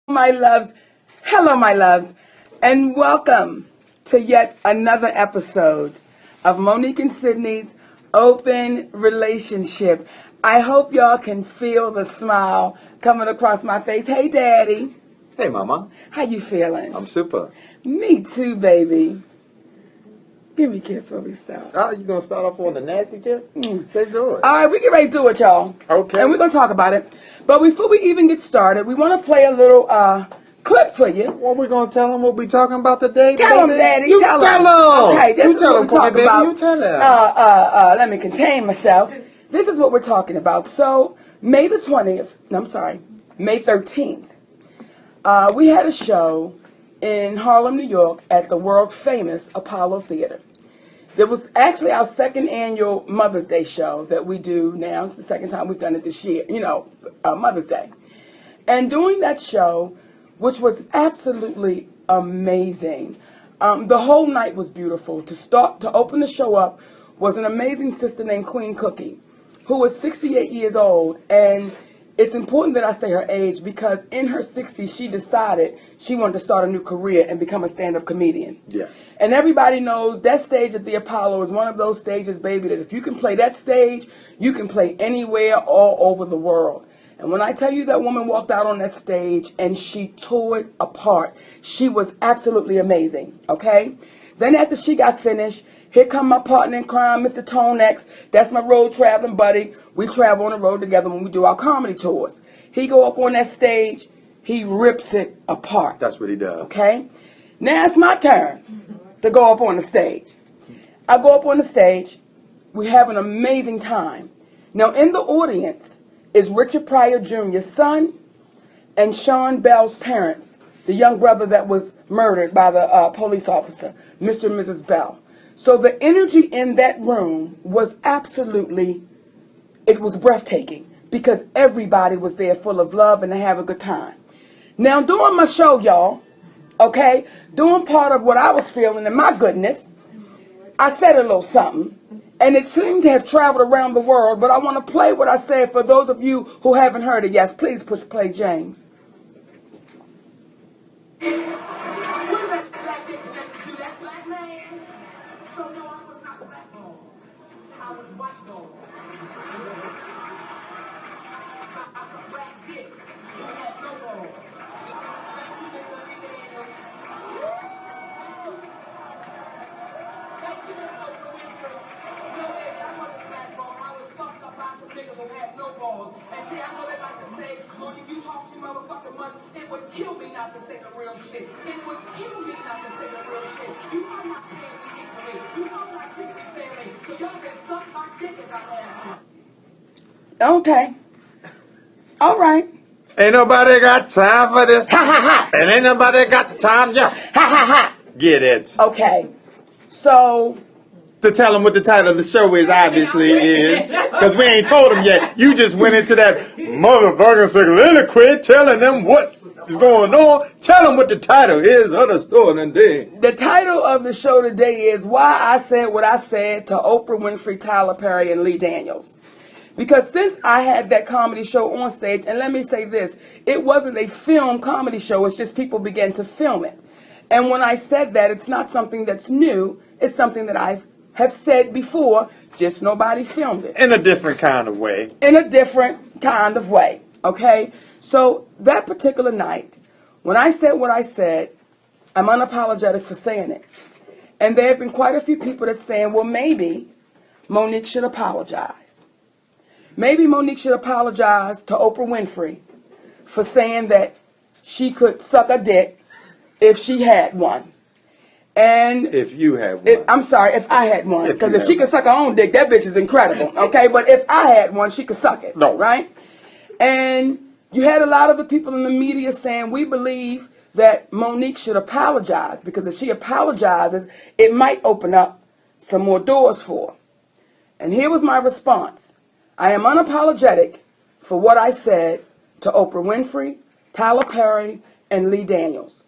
My loves, hello my loves, and welcome to yet another episode of Monique and Sydney's Open Relationship. I hope y'all can feel the smile coming across my face. Hey Daddy. Hey Mama. How you feeling? I'm super. Me too, baby. Give me a kiss before we start. Oh, you gonna start off on the nasty tip? Let's do it. All right, we get ready to do it, y'all. Okay. And we're going to talk about it. But before we even get started, we want to play a little clip for you. What we gonna tell them? What we talking about today? Tell them, Daddy. You tell them. Okay, this is what we're talking about. You tell them. Let me contain myself. This is what we're talking about. So, May 13th, we had a show in Harlem, New York at the world famous Apollo Theater. There was actually our second annual Mother's Day show that we do now. It's the second time we've done it this year, Mother's Day. And doing that show, which was absolutely amazing, the whole night was beautiful. To open the show up was an amazing sister named Queen Cookie, who was 68 years old. And it's important that I say her age because in her 60s, she decided she wanted to start a new career and become a stand-up comedian. Yes. And everybody knows that stage at the Apollo is one of those stages, baby, that if you can play that stage, you can play anywhere all over the world. And when I tell you that woman walked out on that stage and she tore it apart, she was absolutely amazing, okay? Then after she got finished, here come my partner in crime, Mr. Tone X. That's my road traveling buddy. We travel on the road together when we do our comedy tours. He go up on that stage, he rips it apart. That's what he does. Okay? Now it's my turn to go up on the stage. I go up on the stage. We have an amazing time. Now in the audience is Richard Pryor Jr.'s son and Sean Bell's parents, the young brother that was murdered by the police officer, Mr. and Mrs. Bell. So the energy in that room was it was breathtaking because everybody was there full of love and to have a good time. Now during my show, y'all, okay, doing part of what I was feeling, and my goodness, I said a little something, and it seemed to have traveled around the world, but I want to play what I said for those of you who haven't heard it. Yes, please push play, James. It would kill me not to say the real shit. It would kill me not to say the real shit. You are not paying me equally. You are not treating me fairly. So y'all can suck my dick if I have to. Okay. All right. Ain't nobody got time for this. Ha ha ha. And ain't nobody got time, yeah. Ha ha ha. Get it. Okay. So To tell them what the title of the show obviously is, because we ain't told them yet. You just went into that motherfucking soliloquy telling them what is going on. Tell them what the title is of the story today. the title of the show today is Why I Said What I Said to Oprah Winfrey, Tyler Perry, and Lee Daniels. Because since I had that comedy show on stage, and let me say this, it wasn't a film comedy show, it's just people began to film it. And when I said that, it's not something that's new, it's something that I have said before, just nobody filmed it. In a different kind of way. In a different kind of way, okay? So that particular night, when I said what I said, I'm unapologetic for saying it. And there have been quite a few people that's saying, well, maybe Monique should apologize. Maybe Monique should apologize to Oprah Winfrey for saying that she could suck a dick if she had one. And If you had one. I'm sorry, if I had one. Because if she had could suck her own dick, that bitch is incredible. Okay, but if I had one, she could suck it. No. Right? And you had a lot of the people in the media saying, we believe that Monique should apologize. Because if she apologizes, it might open up some more doors for her. And here was my response. I am unapologetic for what I said to Oprah Winfrey, Tyler Perry, and Lee Daniels.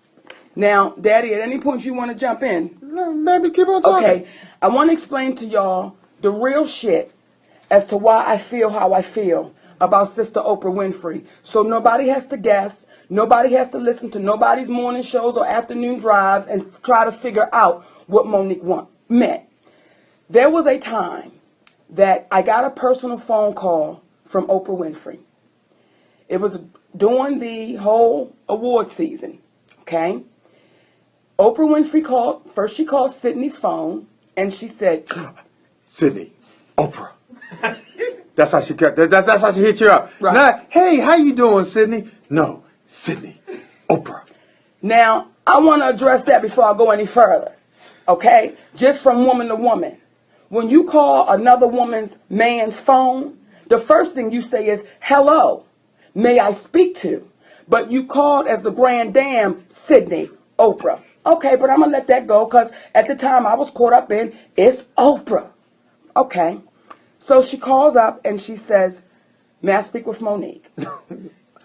Now, Daddy, at any point you want to jump in? No, baby, keep on talking. Okay, I want to explain to y'all the real shit as to why I feel how I feel about Sister Oprah Winfrey. So nobody has to guess. Nobody has to listen to nobody's morning shows or afternoon drives and try to figure out what Monique meant. There was a time that I got a personal phone call from Oprah Winfrey. It was during the whole award season, okay? Oprah Winfrey called, first she called Sydney's phone, and she said, Sydney, Oprah. That's how she cut. That's how she hit you up. Right. Not, hey, how you doing, Sydney? No, Sydney, Oprah. Now, I want to address that before I go any further, okay? Just from woman to woman. When you call another man's phone, the first thing you say is, hello, may I speak to? But you called as the grand dame, Sydney, Oprah. Okay, but I'm going to let that go because at the time I was caught up in, it's Oprah. Okay, so she calls up and she says, may I speak with Monique?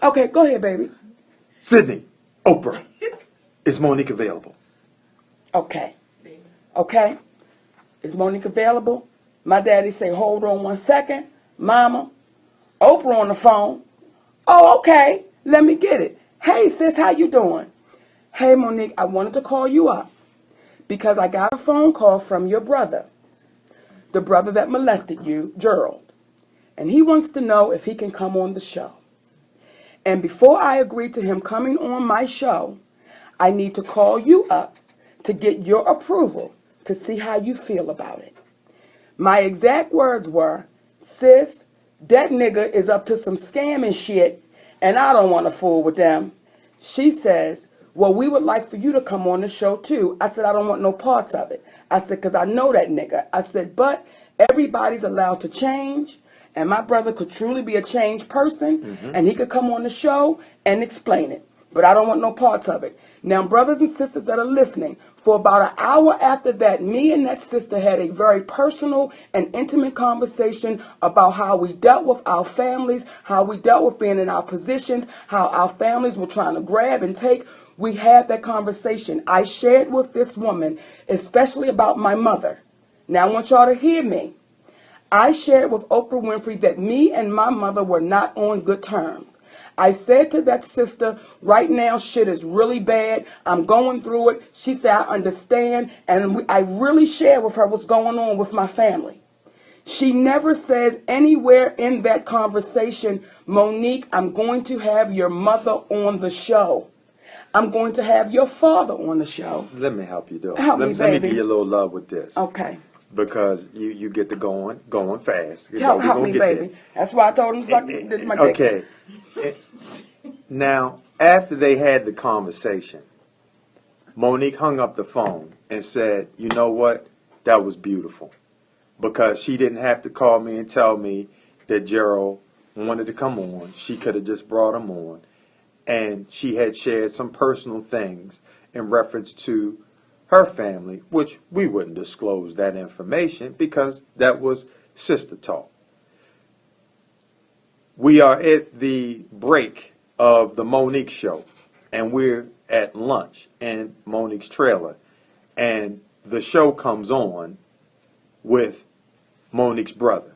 Okay, go ahead, baby. Sydney, Oprah, is Monique available? Okay, okay. Is Monique available? My daddy say, hold on 1 second. Mama, Oprah on the phone. Oh, okay, let me get it. Hey, sis, how you doing? Hey, Monique, I wanted to call you up because I got a phone call from your brother, the brother that molested you, Gerald. And he wants to know if he can come on the show. And before I agree to him coming on my show, I need to call you up to get your approval to see how you feel about it. My exact words were, sis, that nigga is up to some scamming shit, and I don't want to fool with them. She says, well, we would like for you to come on the show too. I said, I don't want no parts of it. I said, because I know that nigga. I said, but everybody's allowed to change, and my brother could truly be a changed person, and he could come on the show and explain it. But I don't want no parts of it. Now, brothers and sisters that are listening, for about an hour after that, me and that sister had a very personal and intimate conversation about how we dealt with our families, how we dealt with being in our positions, how our families were trying to grab and take. We had that conversation. I shared with this woman, especially about my mother. Now, I want y'all to hear me. I shared with Oprah Winfrey that me and my mother were not on good terms. I said to that sister, right now shit is really bad. I'm going through it. She said, I understand. And I really shared with her what's going on with my family. She never says anywhere in that conversation, Monique, I'm going to have your mother on the show. I'm going to have your father on the show. Let me help you, though. Help me, Let me baby. give you a little love with this. Okay. Because you get to going fast. Help me, baby. That's why I told him to suck my dick. Okay. Now, after they had the conversation, Monique hung up the phone and said, you know what? That was beautiful. Because she didn't have to call me and tell me that Gerald wanted to come on. She could have just brought him on. And she had shared some personal things in reference to her family, which we wouldn't disclose that information because that was sister talk. We are at the break of the Monique show, and we're at lunch in Monique's trailer, and the show comes on with Monique's brother.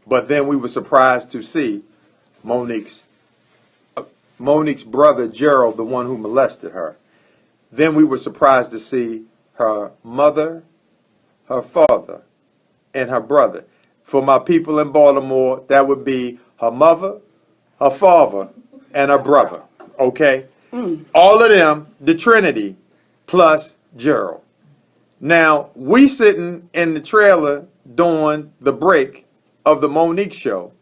But then we were surprised to see Monique's brother, Gerald, the one who molested her. Then we were surprised to see her mother, her father, and her brother. For my people in Baltimore, that would be her mother, her father, and her brother. Okay? All of them, the Trinity, plus Gerald. Now, we sitting in the trailer during the break of the Monique show,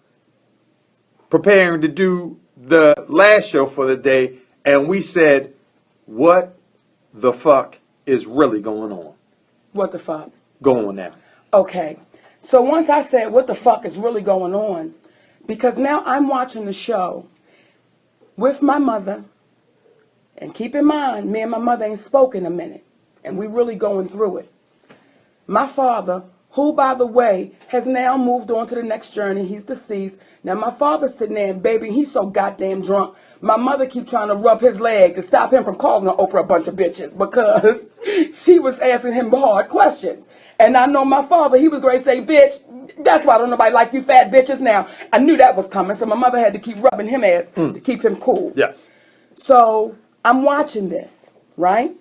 preparing to do the last show for the day, and we said, what the fuck is really going on? What the fuck? Going on now. Okay. So once I said, what the fuck is really going on? Because now I'm watching the show with my mother. And keep in mind, me and my mother ain't spoken a minute. And we really going through it. My father, who, by the way, has now moved on to the next journey. He's deceased. Now, my father's sitting there, and baby, he's so goddamn drunk. My mother keep trying to rub his leg to stop him from calling her Oprah a bunch of bitches because she was asking him hard questions. And I know my father, he was going to say, bitch, That's why don't nobody like you fat bitches now. I knew that was coming, so my mother had to keep rubbing him ass to keep him cool. Yes. So I'm watching this, right?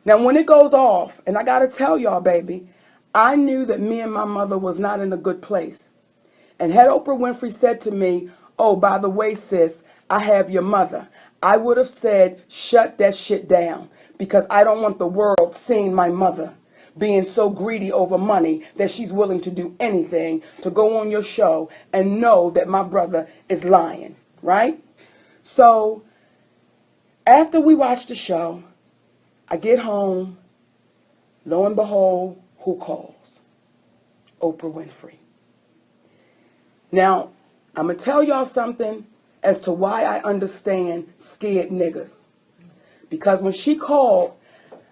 Now when it goes off, and I gotta tell y'all, baby, I knew that me and my mother was not in a good place. And had Oprah Winfrey said to me, oh, by the way, sis, I have your mother, I would have said, shut that shit down, because I don't want the world seeing my mother being so greedy over money that she's willing to do anything to go on your show and know that my brother is lying, right? So after we watch the show, I get home, lo and behold, who calls? Oprah Winfrey. Now, I'm going to tell y'all something as to why I understand scared niggas. Because when she called,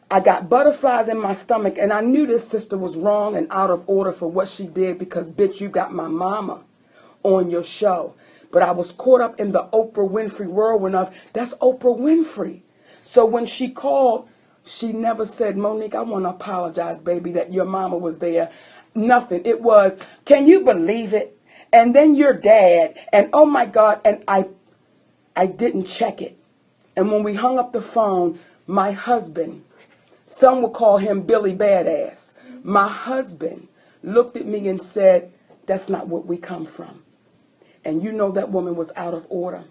I got butterflies in my stomach, and I knew this sister was wrong and out of order for what she did, because, bitch, you got my mama on your show. But I was caught up in the Oprah Winfrey whirlwind of, that's Oprah Winfrey. So when she called, she never said, Monique, I want to apologize, baby, that your mama was there. Nothing. It was, can you believe it? And then your dad, and oh my God, and I didn't check it. And when we hung up the phone, my husband, some would call him Billy Badass, my husband looked at me and said, that's not what we come from. And you know that woman was out of order.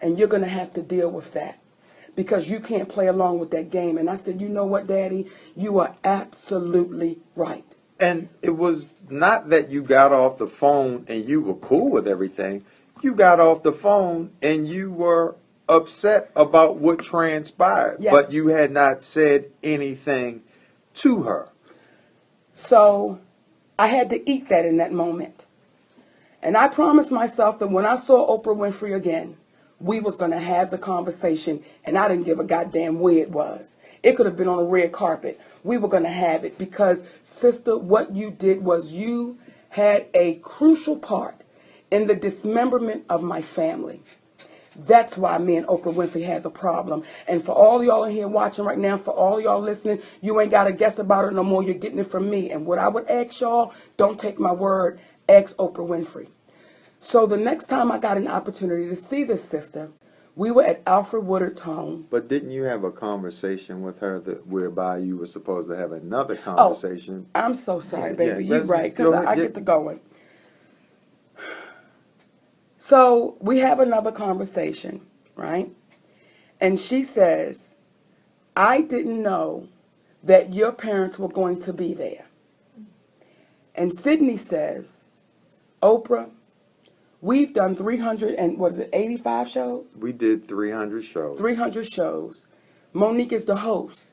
And you're going to have to deal with that, because you can't play along with that game. And I said, you know what, Daddy? You are absolutely right. And it was not that you got off the phone and you were cool with everything. You got off the phone and you were upset about what transpired. Yes. But you had not said anything to her. So I had to eat that in that moment. And I promised myself that when I saw Oprah Winfrey again, we was going to have the conversation, and I didn't give a goddamn where it was. It could have been on a red carpet. We were going to have it because, sister, what you did was you had a crucial part in the dismemberment of my family. That's why me and Oprah Winfrey has a problem. And for all y'all in here watching right now, for all y'all listening, you ain't got to guess about it no more. You're getting it from me. And what I would ask y'all, don't take my word, ask Oprah Winfrey. So the next time I got an opportunity to see this sister, we were at Alfred Woodard's home. But didn't you have a conversation with her that whereby you were supposed to have another conversation? Oh, I'm so sorry, Yeah, baby. yeah, You're right, because go ahead. I get to going. So we have another conversation, right? And she says, I didn't know that your parents were going to be there. And Sydney says, Oprah, we've done 85 shows? We did 300 shows. 300 shows. Monique is the host.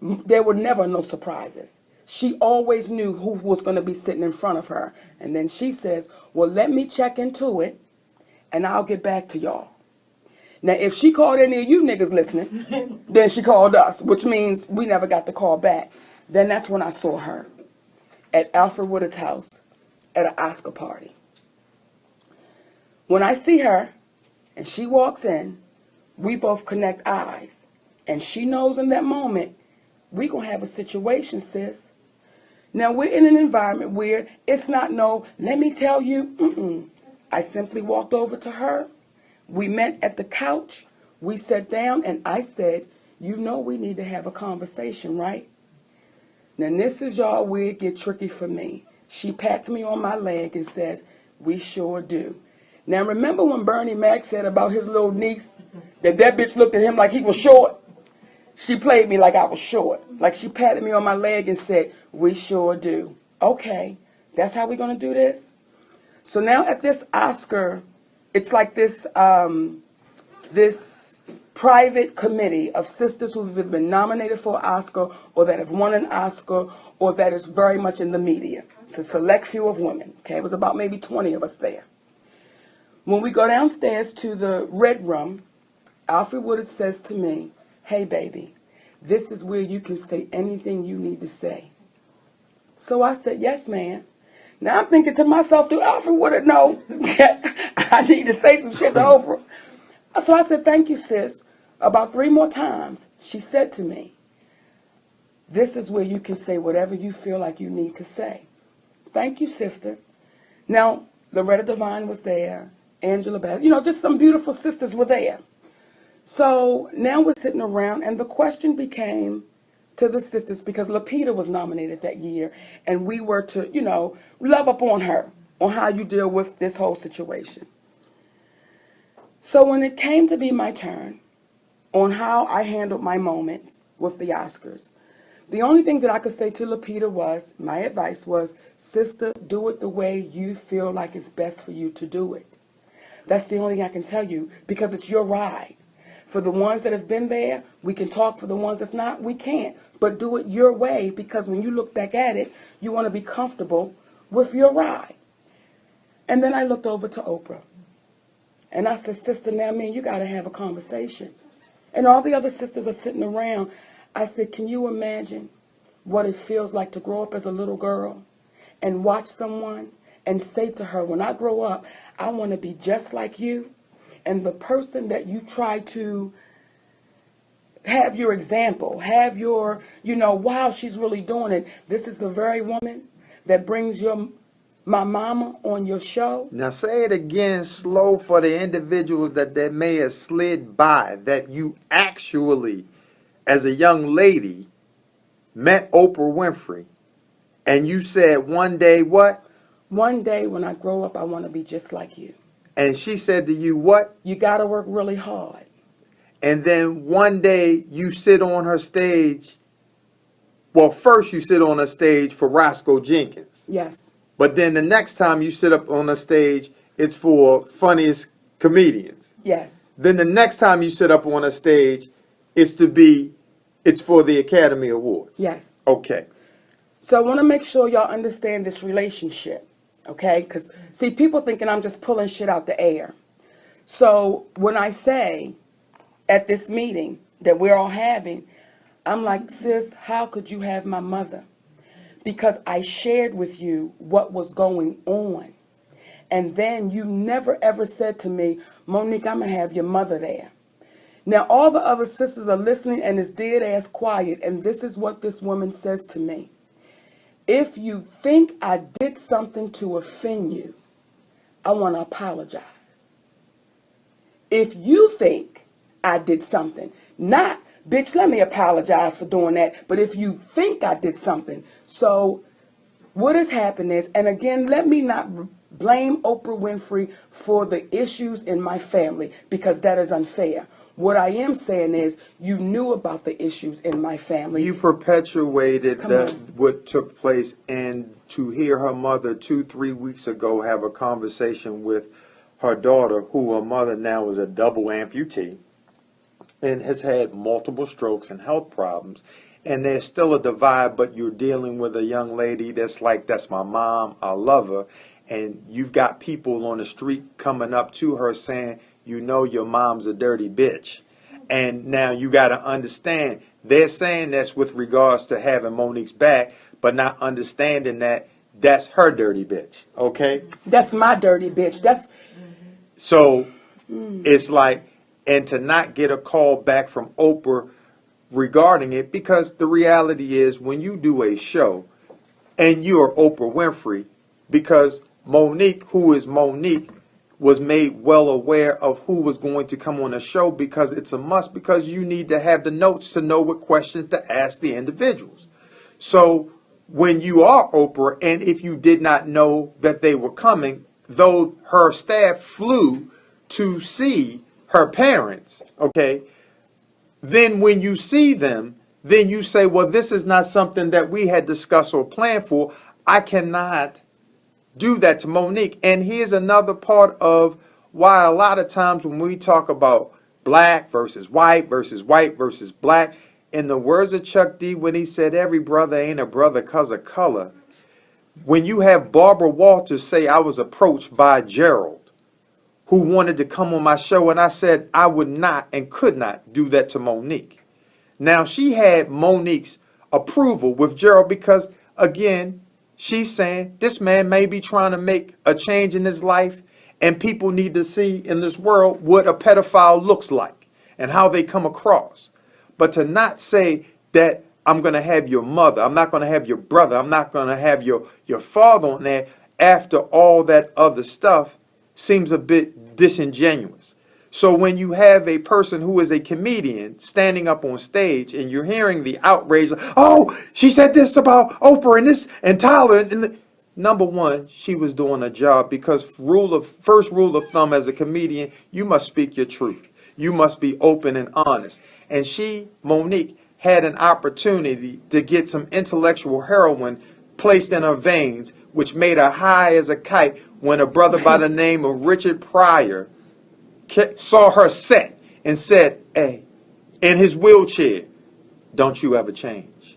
There were never no surprises. She always knew who was going to be sitting in front of her. And then she says, well, let me check into it, and I'll get back to y'all. Now, if she called any of you niggas listening, then she called us, which means we never got the call back. Then that's when I saw her at Alfred Woodard's house at an Oscar party. When I see her and she walks in, we both connect eyes. And she knows in that moment, we're going to have a situation, sis. Now, we're in an environment where it's not no, let me tell you, I simply walked over to her. We met at the couch. We sat down and I said, you know we need to have a conversation, right? Now, this is y'all where it get tricky for me. She pats me on my leg and says, we sure do. Now, remember when Bernie Mac said about his little niece that bitch looked at him like he was short? She played me like I was short. Like she patted me on my leg and said, we sure do. Okay, that's how we're going to do this? So now at this Oscar, it's like this, this private committee of sisters who have been nominated for an Oscar or that have won an Oscar or that is very much in the media. It's a select few of women. Okay, it was about maybe 20 of us there. When we go downstairs to the red room, Alfred Woodard says to me, hey, baby, this is where you can say anything you need to say. So I said, yes, ma'am. Now I'm thinking to myself, do Alfred Woodard know that I need to say some shit to Oprah? So I said, thank you, sis. About 3 more times, she said to me, this is where you can say whatever you feel like you need to say. thank you, sister. Now, Loretta Devine was there, Angela Bass, just some beautiful sisters were there. So now we're sitting around, and the question became to the sisters, because Lapita was nominated that year, and we were to, love up on her, on how you deal with this whole situation. So when it came to be my turn on how I handled my moments with the Oscars, the only thing that I could say to Lapita was, my advice was, sister, do it the way you feel like it's best for you to do it. That's the only thing I can tell you, because it's your ride. For the ones that have been there, we can talk. For the ones if not, we can't. But do it your way, because when you look back at it, you want to be comfortable with your ride. And then I looked over to Oprah. And I said, sister, now me and you got to have a conversation. And all the other sisters are sitting around. I said, can you imagine what it feels like to grow up as a little girl and watch someone and say to her, when I grow up, I want to be just like you? And the person that you try to have your example, have your, wow, she's really doing it. This is the very woman that brings my mama on your show. Now say it again slow for the individuals that may have slid by, that you actually, as a young lady, met Oprah Winfrey, and you said one day what? One day when I grow up, I want to be just like you. And she said to you what? You got to work really hard. And then one day you sit on her stage. Well, first you sit on a stage for Roscoe Jenkins. Yes. But then the next time you sit up on a stage, it's for funniest comedians. Yes. Then the next time you sit up on a stage, it's for the Academy Awards. Yes. Okay. So I want to make sure y'all understand this relationship, okay? Because, see, people thinking I'm just pulling shit out the air. So when I say at this meeting that we're all having, I'm like, sis, how could you have my mother? Because I shared with you what was going on. And then you never ever said to me, Monique, I'm going to have your mother there. Now, all the other sisters are listening and it's dead ass quiet. And this is what this woman says to me. If you think I did something to offend you, I want to apologize. If you think I did something, not, bitch, let me apologize for doing that, but if you think I did something. So what has happened is, and again, let me not blame Oprah Winfrey for the issues in my family, because that is unfair. What I am saying is, you knew about the issues in my family. You perpetuated what took place, and to hear her mother 2-3 weeks ago have a conversation with her daughter, who her mother now is a double amputee and has had multiple strokes and health problems, and there's still a divide, but you're dealing with a young lady that's like, that's my mom, I love her, and you've got people on the street coming up to her saying, your mom's a dirty bitch. And now you got to understand, they're saying that's with regards to having Monique's back, but not understanding that that's her dirty bitch, okay? That's my dirty bitch. So it's like, and to not get a call back from Oprah regarding it, because the reality is, when you do a show and you're Oprah Winfrey, because Monique, who is Monique, was made well aware of who was going to come on the show, because it's a must, because you need to have the notes to know what questions to ask the individuals. So when you are Oprah, and if you did not know that they were coming, though her staff flew to see her parents, okay, then when you see them, then you say, well, this is not something that we had discussed or planned for. I cannot do that to Monique. And here's another part of why a lot of times when we talk about black versus white versus black, in the words of Chuck D, when he said every brother ain't a brother 'cause of color, when you have Barbara Walters say, I was approached by Gerald, who wanted to come on my show, and I said I would not and could not do that to Monique. Now, she had Monique's approval with Gerald because, again, she's saying this man may be trying to make a change in his life, and people need to see in this world what a pedophile looks like and how they come across. But to not say that I'm going to have your mother. I'm not going to have your brother. I'm not going to have your father on there after all that other stuff seems a bit disingenuous. So when you have a person who is a comedian standing up on stage and you're hearing the outrage, oh, she said this about Oprah and this and Tyler. Number one, she was doing a job because first rule of thumb as a comedian, you must speak your truth. You must be open and honest. And she, Monique, had an opportunity to get some intellectual heroin placed in her veins, which made her high as a kite when a brother by the name of Richard Pryor saw her set and said, hey, in his wheelchair, don't you ever change.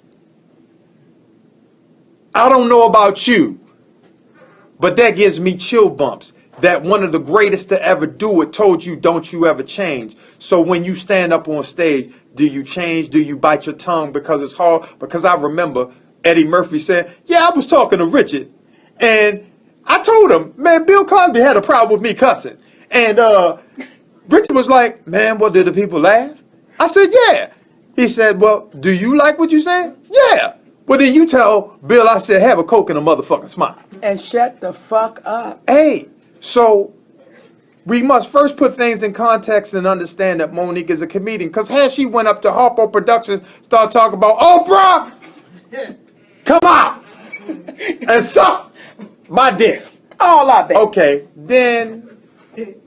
I don't know about you, but that gives me chill bumps that one of the greatest to ever do it told you, don't you ever change. So when you stand up on stage, do you change? Do you bite your tongue because it's hard? Because I remember Eddie Murphy said, yeah, I was talking to Richard and I told him, man, Bill Cosby had a problem with me cussing. And Richard was like, man, well, did the people laugh? I said, yeah. He said, well, do you like what you said? Yeah. Well, then you tell Bill I said, have a Coke and a motherfucking smile. And shut the fuck up. Hey, so we must first put things in context and understand that Monique is a comedian. Because had she went up to Harpo Productions, started talking about, Oprah, come out and suck my dick. All of it. Okay, then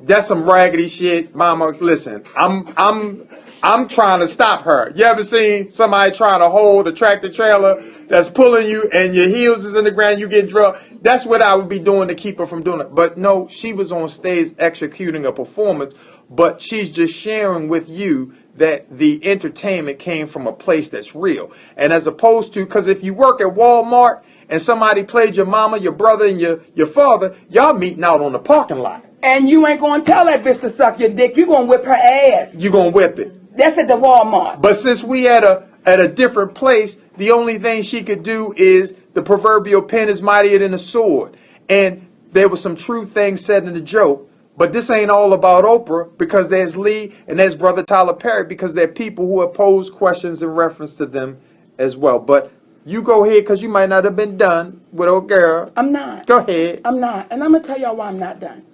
that's some raggedy shit. Mama, listen, I'm trying to stop her. You ever seen somebody trying to hold a tractor trailer that's pulling you and your heels is in the ground, you get drugged? That's what I would be doing to keep her from doing it. But no, she was on stage executing a performance, but she's just sharing with you that the entertainment came from a place that's real. And as opposed to, because if you work at Walmart and somebody played your mama, your brother, and your father, y'all meeting out on the parking lot. And you ain't gonna tell that bitch to suck your dick. You gonna whip her ass. You gonna whip it. That's at the Walmart. But since we at a different place, the only thing she could do is the proverbial pen is mightier than a sword. And there was some true things said in the joke. But this ain't all about Oprah, because there's Lee and there's Brother Tyler Perry, because there are people who have posed questions in reference to them as well. But you go ahead, because you might not have been done with old girl. I'm not. Go ahead. I'm not. And I'm going to tell y'all why I'm not done.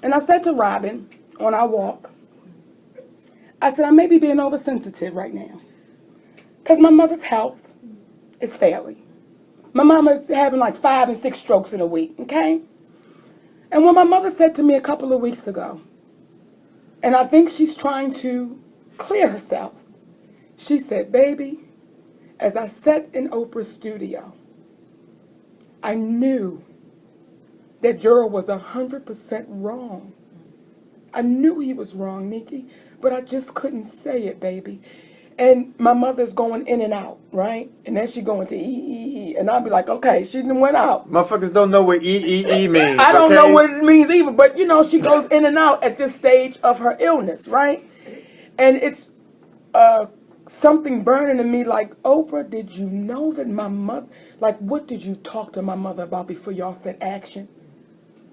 And I said to Robin on our walk, I said, I may be being oversensitive right now. Because my mother's health is failing. My mama's having like 5 and 6 strokes in a week, okay? And what my mother said to me a couple of weeks ago, and I think she's trying to clear herself, she said, baby, as I sat in Oprah's studio, I knew that Gerald was 100% wrong. I knew he was wrong, Nikki, but I just couldn't say it, baby. And my mother's going in and out, right? And then she going to E. And I'll be like, okay, she done went out. Motherfuckers don't know what E means. I don't know what it means either, but you know, she goes in and out at this stage of her illness, right? And it's something burning in me like, Oprah, did you know that my mother, like, what did you talk to my mother about before y'all said action?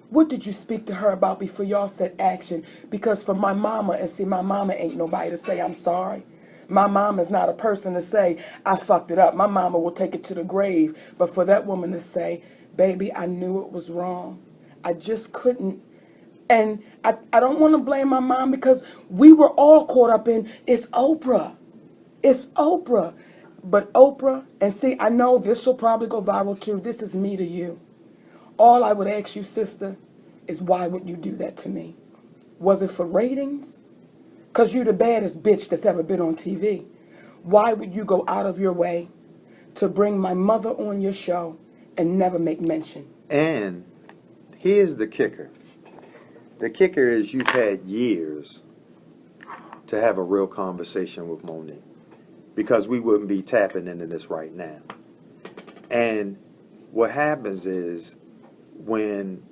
What did you speak to her about before y'all said action? Because for my mama, and see, my mama ain't nobody to say I'm sorry. My mom is not a person to say, I fucked it up. My mama will take it to the grave. But for that woman to say, baby, I knew it was wrong. I just couldn't. And I don't want to blame my mom, because we were all caught up in, it's Oprah. It's Oprah. But Oprah, and see, I know this will probably go viral too. This is me to you. All I would ask you, sister, is why would you do that to me? Was it for ratings? Because you're the baddest bitch that's ever been on TV. Why would you go out of your way to bring my mother on your show and never make mention? And here's the kicker. The kicker is you've had years to have a real conversation with Monique, because we wouldn't be tapping into this right now. And what happens is, when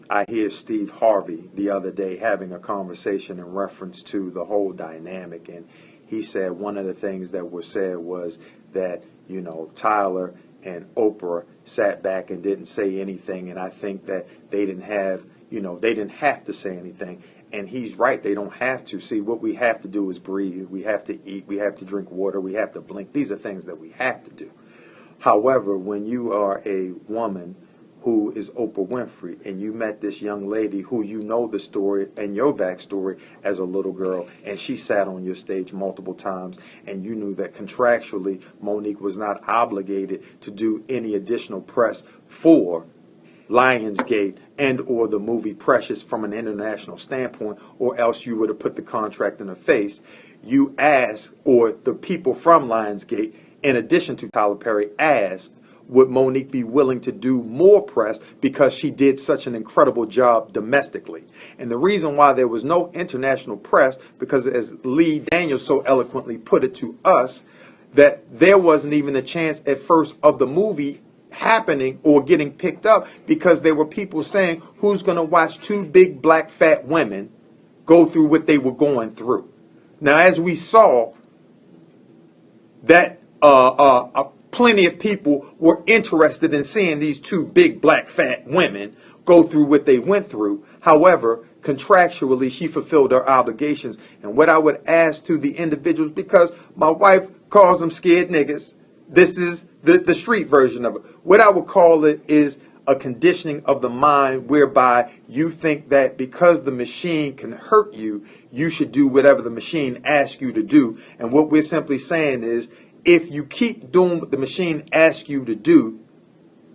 I hear Steve Harvey the other day having a conversation in reference to the whole dynamic, and he said one of the things that was said was that, you know, Tyler and Oprah sat back and didn't say anything, and I think that they didn't have to say anything. And he's right, they don't have to. See, what we have to do is breathe. We have to eat. We have to drink water. We have to blink. These are things that we have to do. However, when you are a woman who is Oprah Winfrey and you met this young lady who you know the story and your backstory as a little girl, and she sat on your stage multiple times, and you knew that contractually Monique was not obligated to do any additional press for Lionsgate and or the movie Precious from an international standpoint, or else you would have put the contract in her face. You asked, or the people from Lionsgate, in addition to Tyler Perry, asked, would Monique be willing to do more press because she did such an incredible job domestically? And the reason why there was no international press, because as Lee Daniels so eloquently put it to us, that there wasn't even a chance at first of the movie happening or getting picked up, because there were people saying, who's going to watch two big black fat women go through what they were going through? Now, as we saw, that plenty of people were interested in seeing these two big black fat women go through what they went through. However, contractually, she fulfilled her obligations. And what I would ask to the individuals, because my wife calls them scared niggas, this is the street version of it. What I would call it is a conditioning of the mind whereby you think that because the machine can hurt you, you should do whatever the machine asks you to do. And what we're simply saying is, if you keep doing what the machine asks you to do,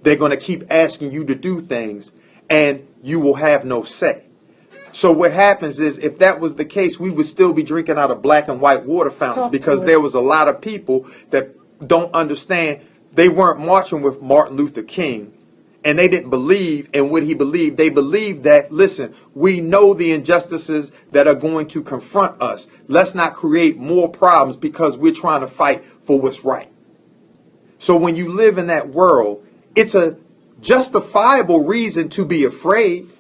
they're going to keep asking you to do things, and you will have no say. So what happens is, if that was the case, we would still be drinking out of black and white water fountains, because there was a lot of people that don't understand. They weren't marching with Martin Luther King, and they didn't believe in what he believed. They believed that, listen, we know the injustices that are going to confront us. Let's not create more problems because we're trying to fight for what's right. So when you live in that world, it's a justifiable reason to be afraid,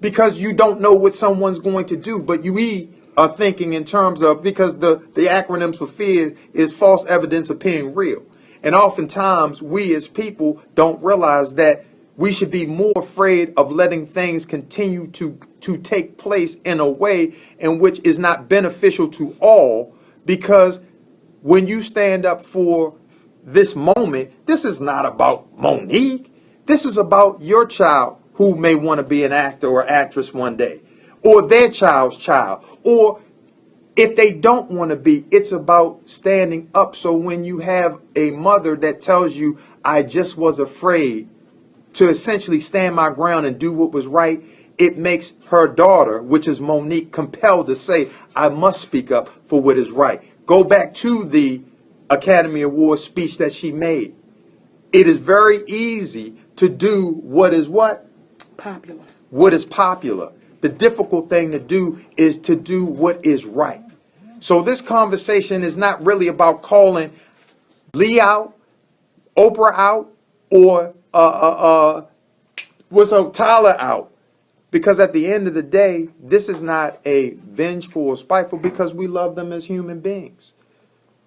because you don't know what someone's going to do. But we are thinking in terms of, because the acronyms for fear is false evidence appearing real. And oftentimes we as people don't realize that we should be more afraid of letting things continue to take place in a way in which is not beneficial to all. Because when you stand up for this moment, this is not about Monique. This is about your child who may want to be an actor or actress one day, or their child's child, or if they don't want to be. It's about standing up. So when you have a mother that tells you, I just was afraid to essentially stand my ground and do what was right, it makes her daughter, which is Monique, compelled to say, I must speak up for what is right. Go back to the Academy Award speech that she made. It is very easy to do what is what? Popular. What is popular. The difficult thing to do is to do what is right. So this conversation is not really about calling Lee out, Oprah out, or Tyler out. Because at the end of the day, this is not a vengeful or spiteful, because we love them as human beings.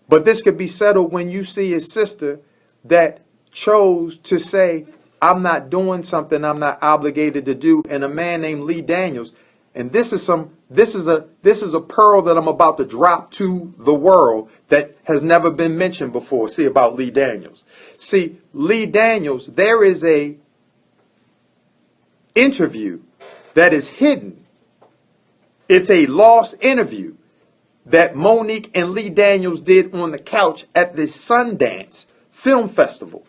But this could be settled when you see a sister that chose to say, I'm not doing something I'm not obligated to do, and a man named Lee Daniels. And this is a pearl that I'm about to drop to the world that has never been mentioned before. See, about Lee Daniels. See, Lee Daniels, there is a interview that is hidden. It's a lost interview that Monique and Lee Daniels did on the couch at the Sundance Film Festival,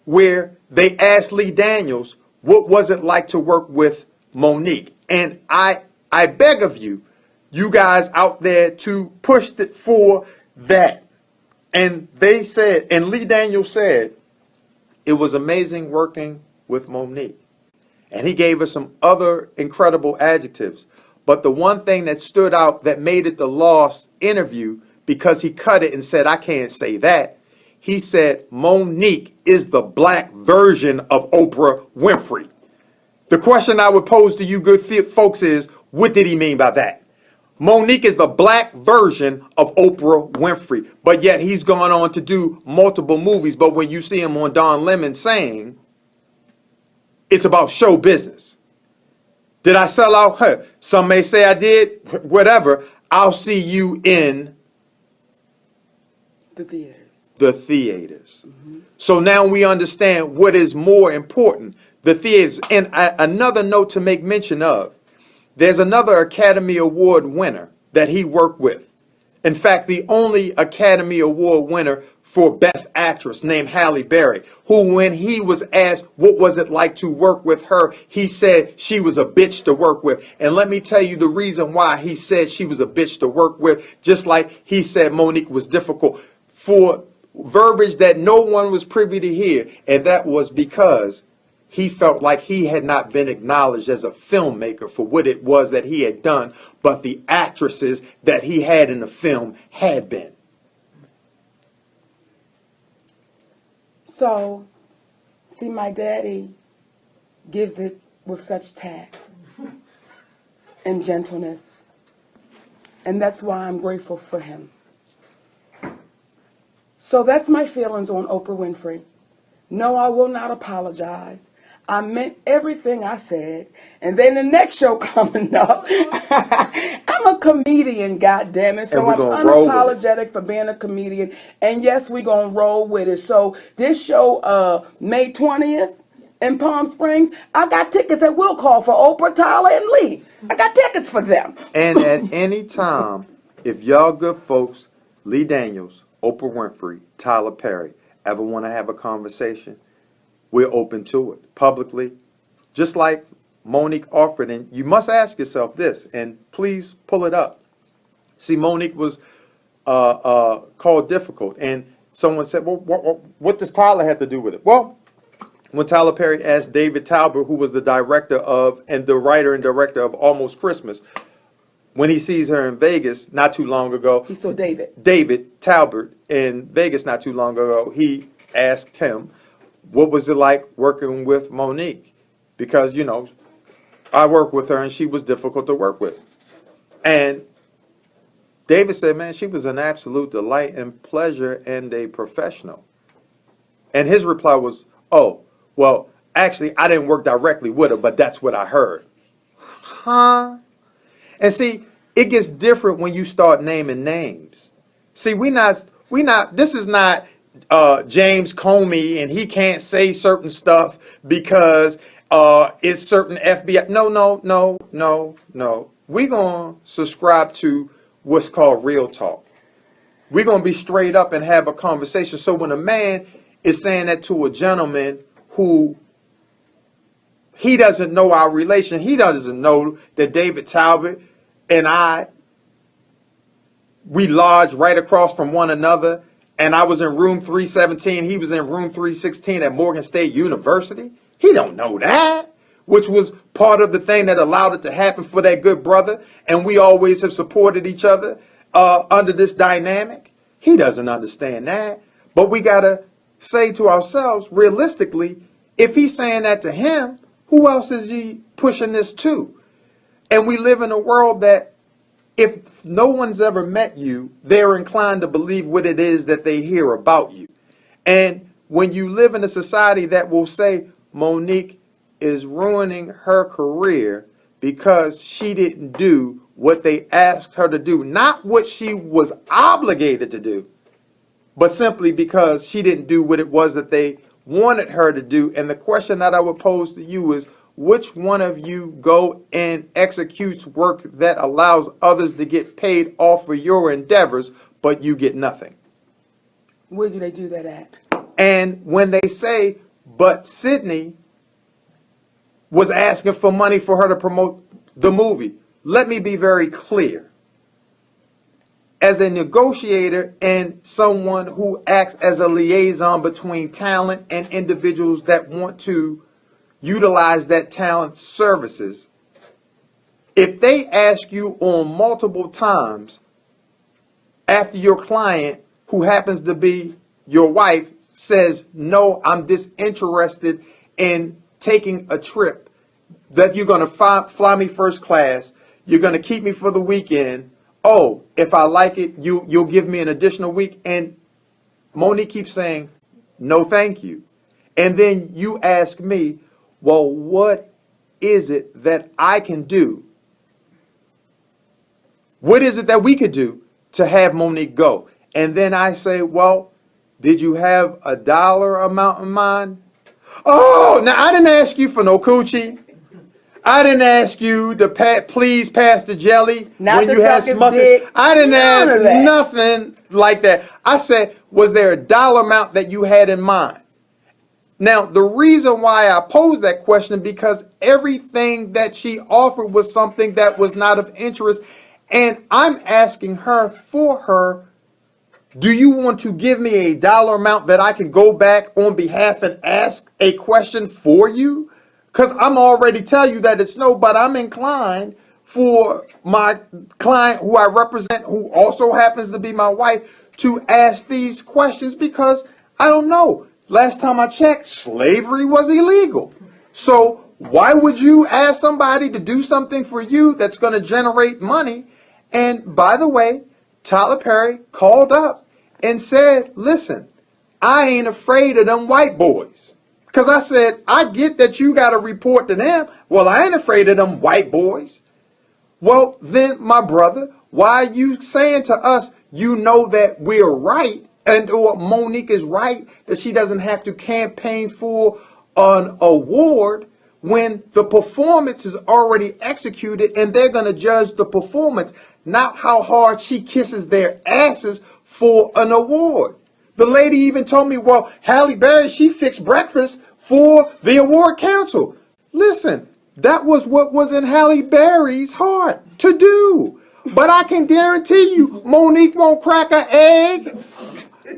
where they asked Lee Daniels, what was it like to work with Monique? And I beg of you, you guys out there, to push it for that. And they said, and Lee Daniels said, it was amazing working with Monique. And he gave us some other incredible adjectives. But the one thing that stood out that made it the lost interview, because he cut it and said, I can't say that. He said, Monique is the black version of Oprah Winfrey. The question I would pose to you good folks is, what did he mean by that? Monique is the black version of Oprah Winfrey. But yet he's gone on to do multiple movies. But when you see him on Don Lemon saying, it's about show business. Did I sell out? Huh. Some may say I did. Whatever. I'll see you in The theaters. the theaters. So now we understand what is more important. The theaters. And another note to make mention of. There's another Academy Award winner that he worked with. In fact, the only Academy Award winner for Best Actress named Halle Berry, who when he was asked what was it like to work with her, he said she was a bitch to work with. And let me tell you the reason why he said she was a bitch to work with, just like he said Monique was difficult, for verbiage that no one was privy to hear. And that was because he felt like he had not been acknowledged as a filmmaker for what it was that he had done, but the actresses that he had in the film had been. So, see, my daddy gives it with such tact and gentleness, and that's why I'm grateful for him. So that's my feelings on Oprah Winfrey. No, I will not apologize. I meant everything I said. And then the next show coming up, I'm a comedian, goddammit. So I'm unapologetic for being a comedian. And yes, we're going to roll with it. So this show, May 20th in Palm Springs, I got tickets at will call for Oprah, Tyler, and Lee. I got tickets for them. And at any time, if y'all good folks, Lee Daniels, Oprah Winfrey, Tyler Perry, ever want to have a conversation, we're open to it publicly, just like Monique offered. And you must ask yourself this, and please pull it up. See, Monique was called difficult, and someone said, well, what does Tyler have to do with it? Well, when Tyler Perry asked David Talbot, who was the director of and the writer and director of Almost Christmas, when he sees her in Vegas not too long ago, He saw David. David Talbot in Vegas not too long ago, he asked him, what was it like working with Monique? Because, you know, I worked with her and she was difficult to work with. And David said, man, she was an absolute delight and pleasure and a professional. And his reply was, oh, well, actually, I didn't work directly with her, but that's what I heard. Huh? And see, it gets different when you start naming names. See, this is not James Comey, and he can't say certain stuff because it's certain FBI. No. We're going to subscribe to what's called real talk. We're going to be straight up and have a conversation. So when a man is saying that to a gentleman who he doesn't know our relation, he doesn't know that David Talbot and we lodged right across from one another, and I was in room 317, he was in room 316 at Morgan State University. He don't know that, which was part of the thing that allowed it to happen for that good brother, and we always have supported each other under this dynamic. He doesn't understand that, but we got to say to ourselves, realistically, if he's saying that to him, who else is he pushing this to? And we live in a world that if no one's ever met you, they're inclined to believe what it is that they hear about you. And when you live in a society that will say Monique is ruining her career because she didn't do what they asked her to do, not what she was obligated to do, but simply because she didn't do what it was that they wanted her to do. And the question that I would pose to you is, which one of you go and executes work that allows others to get paid off of your endeavors, but you get nothing? Where do they do that at? And when they say, but Sydney was asking for money for her to promote the movie, let me be very clear. As a negotiator and someone who acts as a liaison between talent and individuals that want to utilize that talent's services, if they ask you on multiple times after your client, who happens to be your wife, says, no, I'm disinterested in taking a trip, that you're going to fly me first class, you're going to keep me for the weekend, oh, if I like it, you'll give me an additional week, and Monique keeps saying, no, thank you. And then you ask me, well, what is it that I can do? What is it that we could do to have Monique go? And then I say, well, did you have a dollar amount in mind? Oh, now I didn't ask you for no coochie. I didn't ask you to please pass the jelly Not when to you had suck his smuckers. dick. I didn't None ask of that. nothing like that. I said, was there a dollar amount that you had in mind? Now, the reason why I posed that question because everything that she offered was something that was not of interest. And I'm asking her for her. Do you want to give me a dollar amount that I can go back on behalf and ask a question for you? Because I'm already telling you that it's no, but I'm inclined for my client who I represent, who also happens to be my wife, to ask these questions because I don't know. Last time I checked, slavery was illegal. So why would you ask somebody to do something for you that's going to generate money? And by the way, Tyler Perry called up and said, listen, I ain't afraid of them white boys. Because I said, I get that you got to report to them. Well, I ain't afraid of them white boys. Well, then, my brother, why are you saying to us, you know that we're right, and or Monique is right, that she doesn't have to campaign for an award when the performance is already executed and they're going to judge the performance, not how hard she kisses their asses for an award. The lady even told me, well, Halle Berry, she fixed breakfast for the award council. Listen, that was what was in Halle Berry's heart to do. But I can guarantee you, Monique won't crack an egg.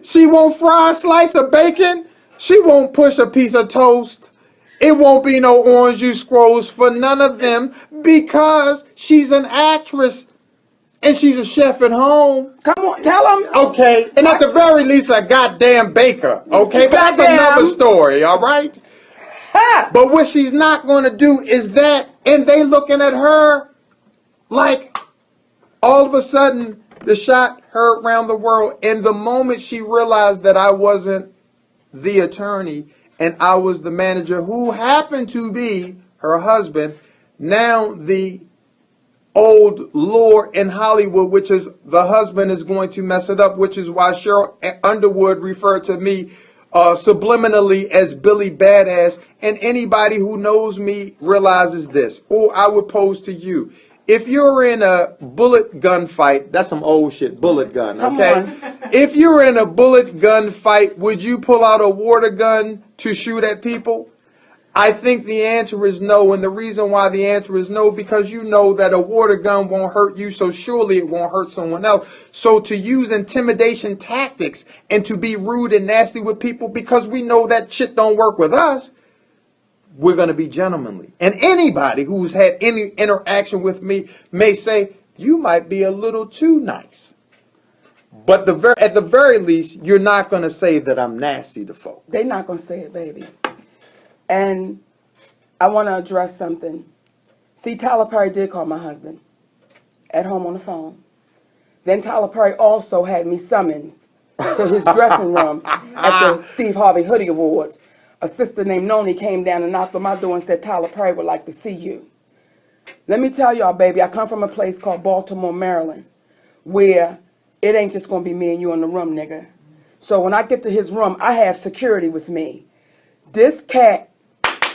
She won't fry a slice of bacon. She won't push a piece of toast. It won't be no orange juice scrolls for none of them because she's an actress and she's a chef at home. Come on, tell them. Okay, and at the very least, a goddamn baker. Okay, but that's another story, all right? But what she's not going to do is that, and they looking at her like all of a sudden the shot heard around the world. And the moment she realized that I wasn't the attorney and I was the manager who happened to be her husband, now the old lore in Hollywood, which is the husband is going to mess it up, which is why Sheryl Underwood referred to me subliminally as Billy Badass. And anybody who knows me realizes this. Or I would pose to you, if you're in a bullet gun fight, that's some old shit, bullet gun, okay? If you're in a bullet gun fight, would you pull out a water gun to shoot at people? I think the answer is no, and the reason why the answer is no, because you know that a water gun won't hurt you, so surely it won't hurt someone else. So to use intimidation tactics and to be rude and nasty with people because we know that shit don't work with us, we're going to be gentlemanly. And anybody who's had any interaction with me may say, you might be a little too nice. But at the very least, you're not going to say that I'm nasty to folk. They're not going to say it, baby. And I want to address something. See, Tyler Perry did call my husband at home on the phone. Then Tyler Perry also had me summoned to his dressing room at the Steve Harvey Hoodie Awards. A sister named Noni came down and knocked on my door and said, Tyler Perry would like to see you. Let me tell y'all, baby, I come from a place called Baltimore, Maryland, where it ain't just going to be me and you in the room, nigga. So when I get to his room, I have security with me. This cat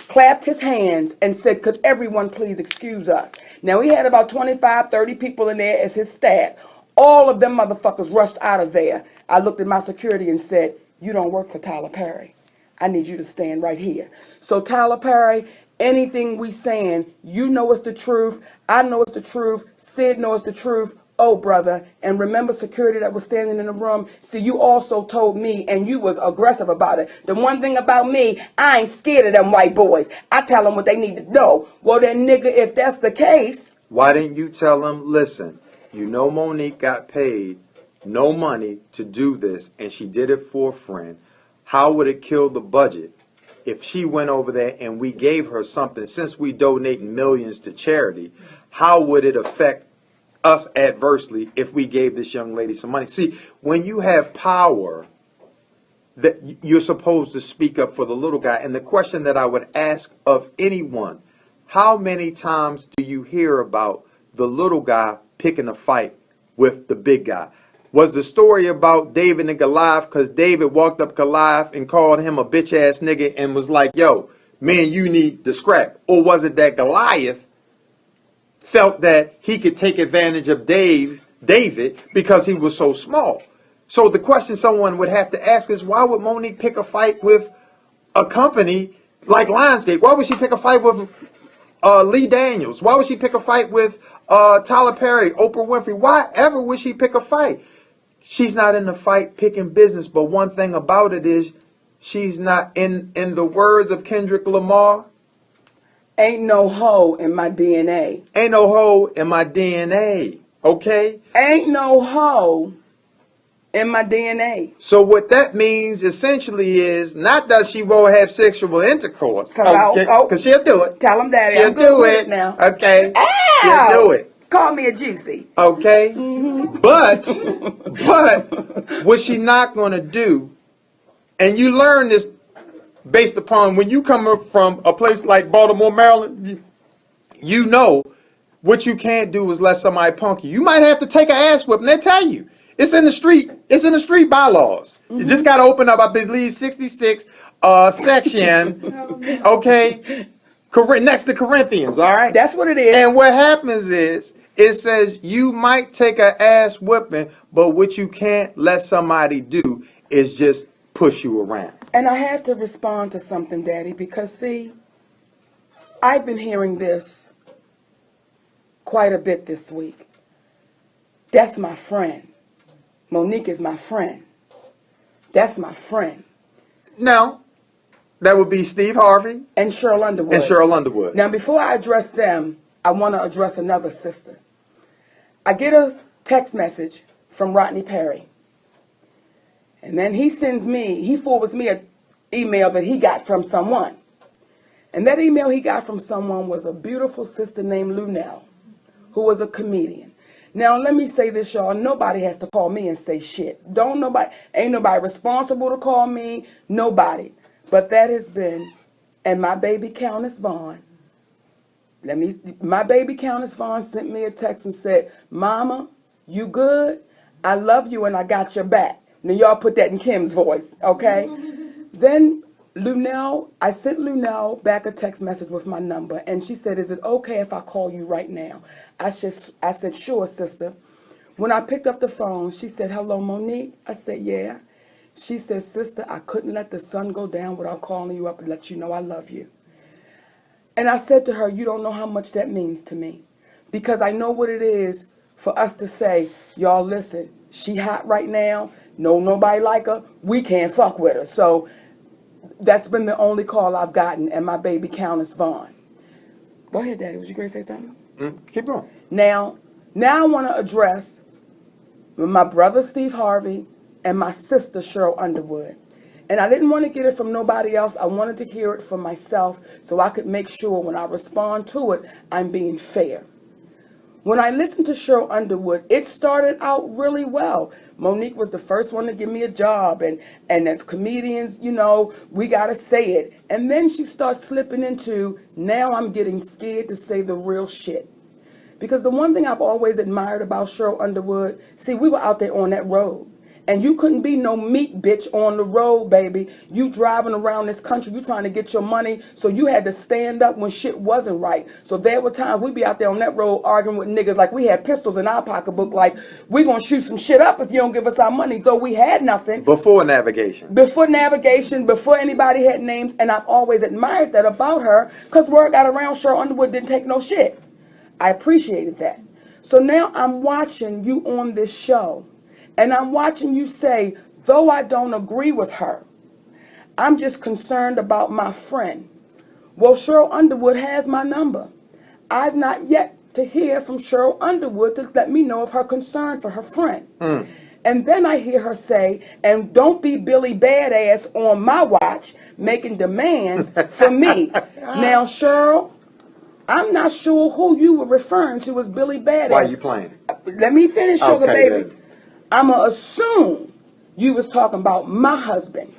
clapped his hands and said, could everyone please excuse us? Now, he had about 25, 30 people in there as his staff. All of them motherfuckers rushed out of there. I looked at my security and said, you don't work for Tyler Perry. I need you to stand right here. So Tyler Perry, anything we saying, you know it's the truth. I know it's the truth. Sid knows the truth. Oh, brother, and remember security that was standing in the room? See, you also told me, and you was aggressive about it. The one thing about me, I ain't scared of them white boys. I tell them what they need to know. Well, then, nigga, if that's the case. Why didn't you tell them, listen, you know Monique got paid no money to do this, and she did it for a friend. How would it kill the budget if she went over there and we gave her something? Since we donate millions to charity, how would it affect us adversely if we gave this young lady some money? See, when you have power, that you're supposed to speak up for the little guy. And the question that I would ask of anyone how many times do you hear about the little guy picking a fight with the big guy? Was the story about David and Goliath because David walked up Goliath and called him a bitch ass nigga and was like, yo, man, you need to scrap? Or was it that Goliath felt that he could take advantage of David because he was so small? So the question someone would have to ask is, why would Monique pick a fight with a company like Lionsgate? Why would she pick a fight with Lee Daniels? Why would she pick a fight with Tyler Perry, Oprah Winfrey? Why ever would she pick a fight? She's not in the fight picking business, but one thing about it is she's not, in the words of Kendrick Lamar, ain't no hoe in my DNA. Ain't no hoe in my DNA, okay? Ain't no hoe in my DNA. So what that means essentially is not that she won't have sexual intercourse, because she'll do it. Tell him, Daddy, she'll I'm good do with it now. Okay, Ow! she'll do it. Call me a juicy. Okay, but what she not gonna do, and you learn this based upon when you come from a place like Baltimore, Maryland, you know what you can't do is let somebody punk you. You might have to take an ass whip, and they tell you. It's in the street. It's in the street bylaws. You just got to open up, I believe, 66 section, okay, next to Corinthians, all right? That's what it is. And what happens is, it says you might take an ass whipping, but what you can't let somebody do is just push you around. And I have to respond to something, Daddy, because, see, I've been hearing this quite a bit this week. That's my friend. Monique is my friend. That's my friend. No, that would be Steve Harvey and Sheryl Underwood. And Sheryl Underwood. Now, before I address them, I want to address another sister. I get a text message from Rodney Perry. And then he forwards me an email that he got from someone. And that email he got from someone was a beautiful sister named Lunell, who was a comedian. Now, let me say this, y'all. Nobody has to call me and say shit. Ain't nobody responsible to call me. Nobody. But that has been, and my baby Countess Vaughn, my baby Countess Vaughn sent me a text and said, Mama, you good? I love you and I got your back. Now, y'all put that in Kim's voice, okay? Then I sent Lunell back a text message with my number, and she said, is it okay if I call you right now? I said, sure, sister. When I picked up the phone, she said, hello, Monique? I said, yeah. She said, sister, I couldn't let the sun go down without calling you up and let you know I love you. And I said to her, you don't know how much that means to me, because I know what it is for us to say, y'all, listen, she hot right now. No, nobody like her. We can't fuck with her. So that's been the only call I've gotten, and my baby Countess Vaughn. Go ahead, Daddy. Was you going to say something? Keep going. Now I want to address my brother Steve Harvey and my sister Sheryl Underwood. And I didn't want to get it from nobody else. I wanted to hear it from myself so I could make sure when I respond to it, I'm being fair. When I listened to Sheryl Underwood, it started out really well. Monique was the first one to give me a job, and as comedians, you know, we got to say it. And then she starts slipping into, now I'm getting scared to say the real shit. Because the one thing I've always admired about Sheryl Underwood, see, we were out there on that road. And you couldn't be no meat bitch on the road, baby. You driving around this country, you trying to get your money, so you had to stand up when shit wasn't right. So there were times we'd be out there on that road arguing with niggas like we had pistols in our pocketbook, like we gonna shoot some shit up if you don't give us our money, though we had nothing. Before navigation, before anybody had names, and I've always admired that about her, because word got around Sheryl Underwood didn't take no shit. I appreciated that. So now I'm watching you on this show. And I'm watching you say, though I don't agree with her, I'm just concerned about my friend. Well, Sheryl Underwood has my number. I've not yet to hear from Sheryl Underwood to let me know of her concern for her friend. And then I hear her say, and don't be Billy Badass on my watch making demands for me. Now, Sheryl, I'm not sure who you were referring to as Billy Badass. Why are you playing? Let me finish, sugar baby. Good. I'm going to assume you was talking about my husband.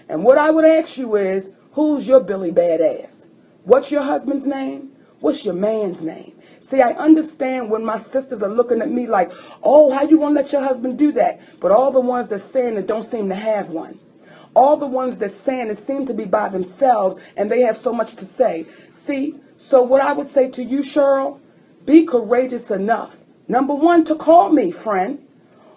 And what I would ask you is, who's your Billy Badass? What's your husband's name? What's your man's name? See, I understand when my sisters are looking at me like, oh, how you gonna let your husband do that? But all the ones that's saying it don't seem to have one. All the ones that's saying it seem to be by themselves, and they have so much to say. See, so what I would say to you, Cheryl, be courageous enough, number one, to call me friend.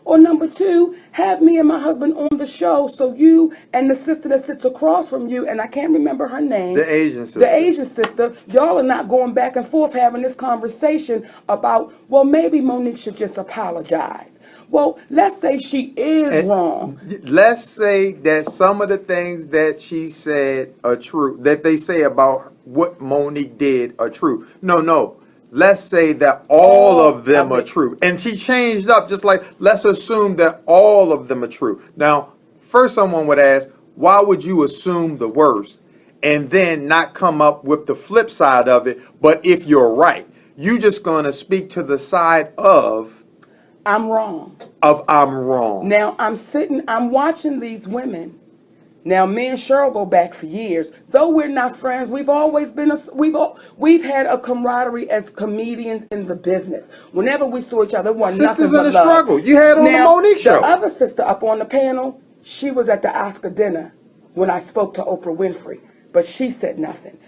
Or number two, have me and my husband on the show so you and the sister that sits across from you, and I can't remember her name. The Asian sister. The Asian sister, y'all are not going back and forth having this conversation about, well, maybe Monique should just apologize. Well, let's say she is wrong. Let's say that some of the things that she said are true, that they say about what Monique did are true. No. Let's say that all of them are true. And she changed up, just like, let's assume that all of them are true. Now, first someone would ask, why would you assume the worst and then not come up with the flip side of it? But if you're right, you just going to speak to the side of I'm wrong. I'm wrong. Now, I'm watching these women. Now, me and Cheryl go back for years. Though we're not friends, we've always been we've had a camaraderie as comedians in the business. Whenever we saw each other, it wasn't Sisters nothing in but the love. struggle. You had on the Monique show. The other sister up on the panel, she was at the Oscar dinner when I spoke to Oprah Winfrey, but she said nothing.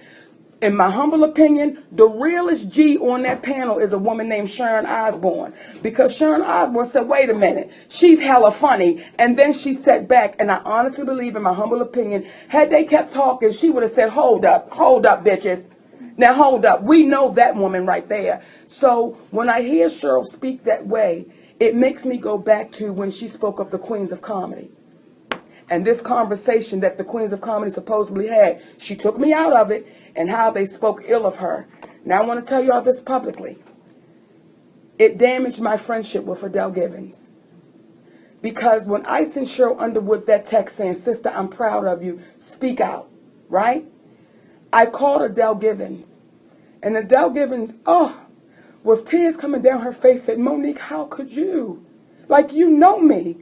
In my humble opinion, the realest G on that panel is a woman named Sheryl Osbourne. Because Sheryl Osbourne said, wait a minute, she's hella funny. And then she sat back, and I honestly believe, in my humble opinion, had they kept talking, she would have said, hold up, bitches. Now hold up. We know that woman right there. So when I hear Cheryl speak that way, it makes me go back to when she spoke of the Queens of Comedy. And this conversation that the Queens of Comedy supposedly had, she took me out of it, and how they spoke ill of her. Now I want to tell you all this publicly. It damaged my friendship with Adele Givens. Because when I sent Sheryl Underwood that text saying, sister, I'm proud of you, speak out, right? I called Adele Givens. And Adele Givens, with tears coming down her face, said, Monique, how could you? Like, you know me.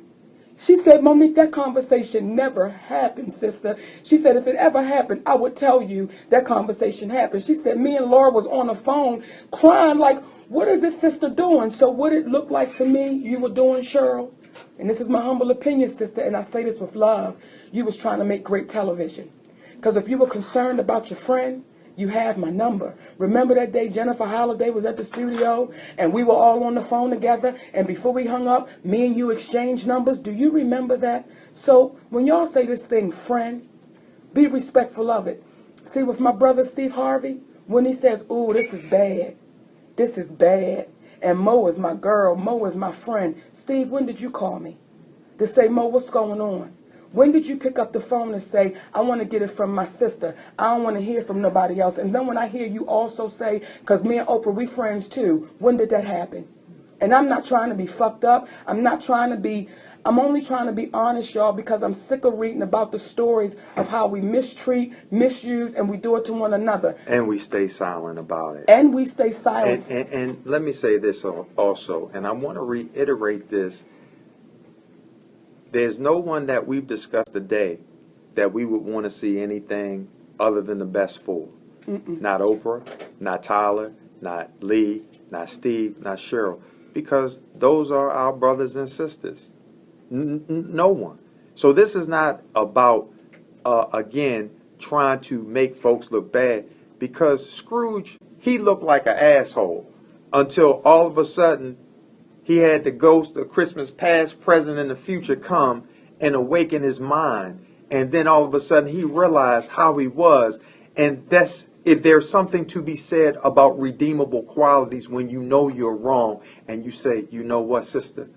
She said, Monique, that conversation never happened, sister. She said, if it ever happened, I would tell you that conversation happened. She said, me and Laura was on the phone crying like, what is this sister doing? So what it looked like to me you were doing, Cheryl, and this is my humble opinion, sister, and I say this with love, you was trying to make great television. Because if you were concerned about your friend, you have my number. Remember that day Jennifer Holliday was at the studio and we were all on the phone together, and before we hung up, me and you exchanged numbers? Do you remember that? So when y'all say this thing, friend, be respectful of it. See, with my brother Steve Harvey, when he says, ooh, this is bad, and Mo is my girl, Mo is my friend. Steve, when did you call me to say, Mo, what's going on? When did you pick up the phone and say, I want to get it from my sister, I don't want to hear from nobody else? And then when I hear you also say, because me and Oprah, we friends too, when did that happen? And I'm not trying to be fucked up. I'm only trying to be honest, y'all, because I'm sick of reading about the stories of how we mistreat, misuse, and we do it to one another. And we stay silent about it. And we stay silent. And let me say this also, and I want to reiterate this. There's no one that we've discussed today that we would want to see anything other than the best for. Not Oprah, not Tyler, not Lee, not Steve, not Cheryl, because those are our brothers and sisters. No one. So this is not about, again, trying to make folks look bad, because Scrooge, he looked like an asshole until all of a sudden he had the ghost of Christmas past, present, and the future come and awaken his mind. And then all of a sudden he realized how he was. And if there's something to be said about redeemable qualities when you know you're wrong and you say, you know what, sister,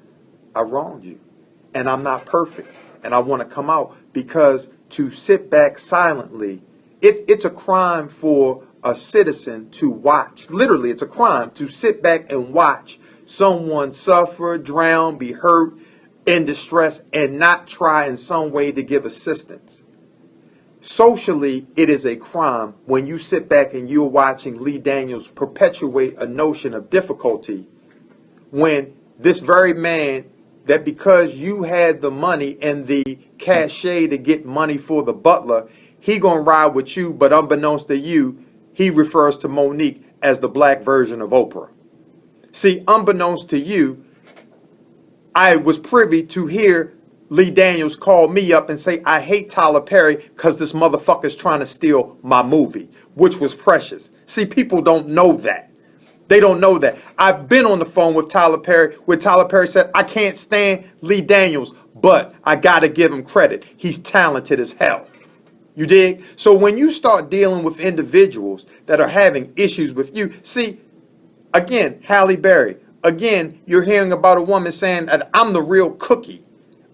I wronged you. And I'm not perfect. And I want to come out, because to sit back silently, it's a crime for a citizen to watch. Literally, it's a crime to sit back and watch someone suffer, drown, be hurt, in distress, and not try in some way to give assistance. Socially, it is a crime when you sit back and you're watching Lee Daniels perpetuate a notion of difficulty, when this very man, that because you had the money and the cachet to get money for the butler, he gonna ride with you, but unbeknownst to you, he refers to Monique as the black version of Oprah. See, unbeknownst to you, I was privy to hear Lee Daniels call me up and say, I hate Tyler Perry because this motherfucker's trying to steal my movie, which was Precious. See, people don't know that. They don't know that. I've been on the phone with Tyler Perry, where Tyler Perry said, I can't stand Lee Daniels, but I got to give him credit. He's talented as hell. You dig? So when you start dealing with individuals that are having issues with you, see, again, Halle Berry, again, you're hearing about a woman saying that I'm the real cookie.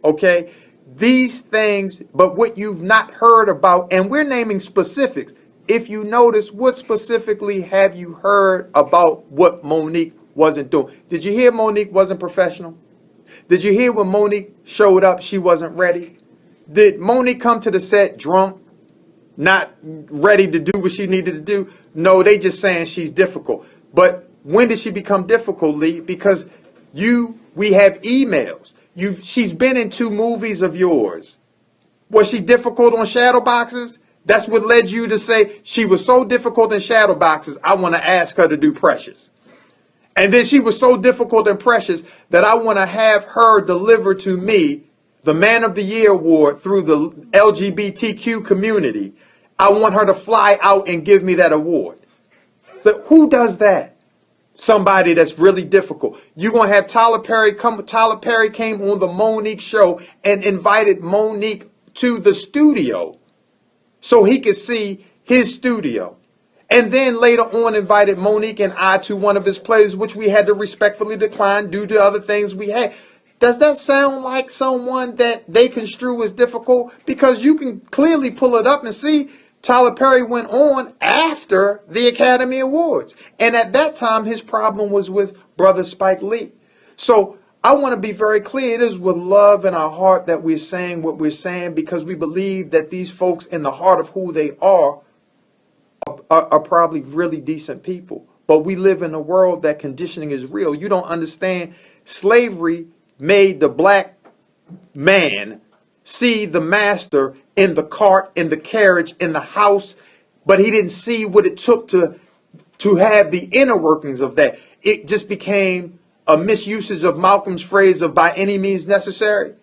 Okay? These things, but what you've not heard about, and we're naming specifics. If you notice, what specifically have you heard about what Monique wasn't doing? Did you hear Monique wasn't professional? Did you hear when Monique showed up, she wasn't ready? Did Monique come to the set drunk, not ready to do what she needed to do? No, they just saying she's difficult. But when did she become difficult, Lee? Because we have emails. She's been in 2 movies of yours. Was she difficult on shadow boxes? That's what led you to say she was so difficult in shadow boxes, I want to ask her to do Precious. And then she was so difficult and Precious that I want to have her deliver to me the Man of the Year award through the LGBTQ community. I want her to fly out and give me that award. So who does that? Somebody that's really difficult. You're going to have Tyler Perry come. Tyler Perry came on the Monique show and invited Monique to the studio so he could see his studio. And then later on invited Monique and I to one of his plays, which we had to respectfully decline due to other things we had. Does that sound like someone that they construe as difficult? Because you can clearly pull it up and see Tyler Perry went on after the Academy Awards. And at that time, his problem was with brother Spike Lee. So I want to be very clear. It is with love in our heart that we're saying what we're saying, because we believe that these folks, in the heart of who they are probably really decent people. But we live in a world that conditioning is real. You don't understand. Slavery made the black man see the master in the cart, in the carriage, in the house, but he didn't see what it took to have the inner workings of that. It just became a misusage of Malcolm's phrase of by any means necessary.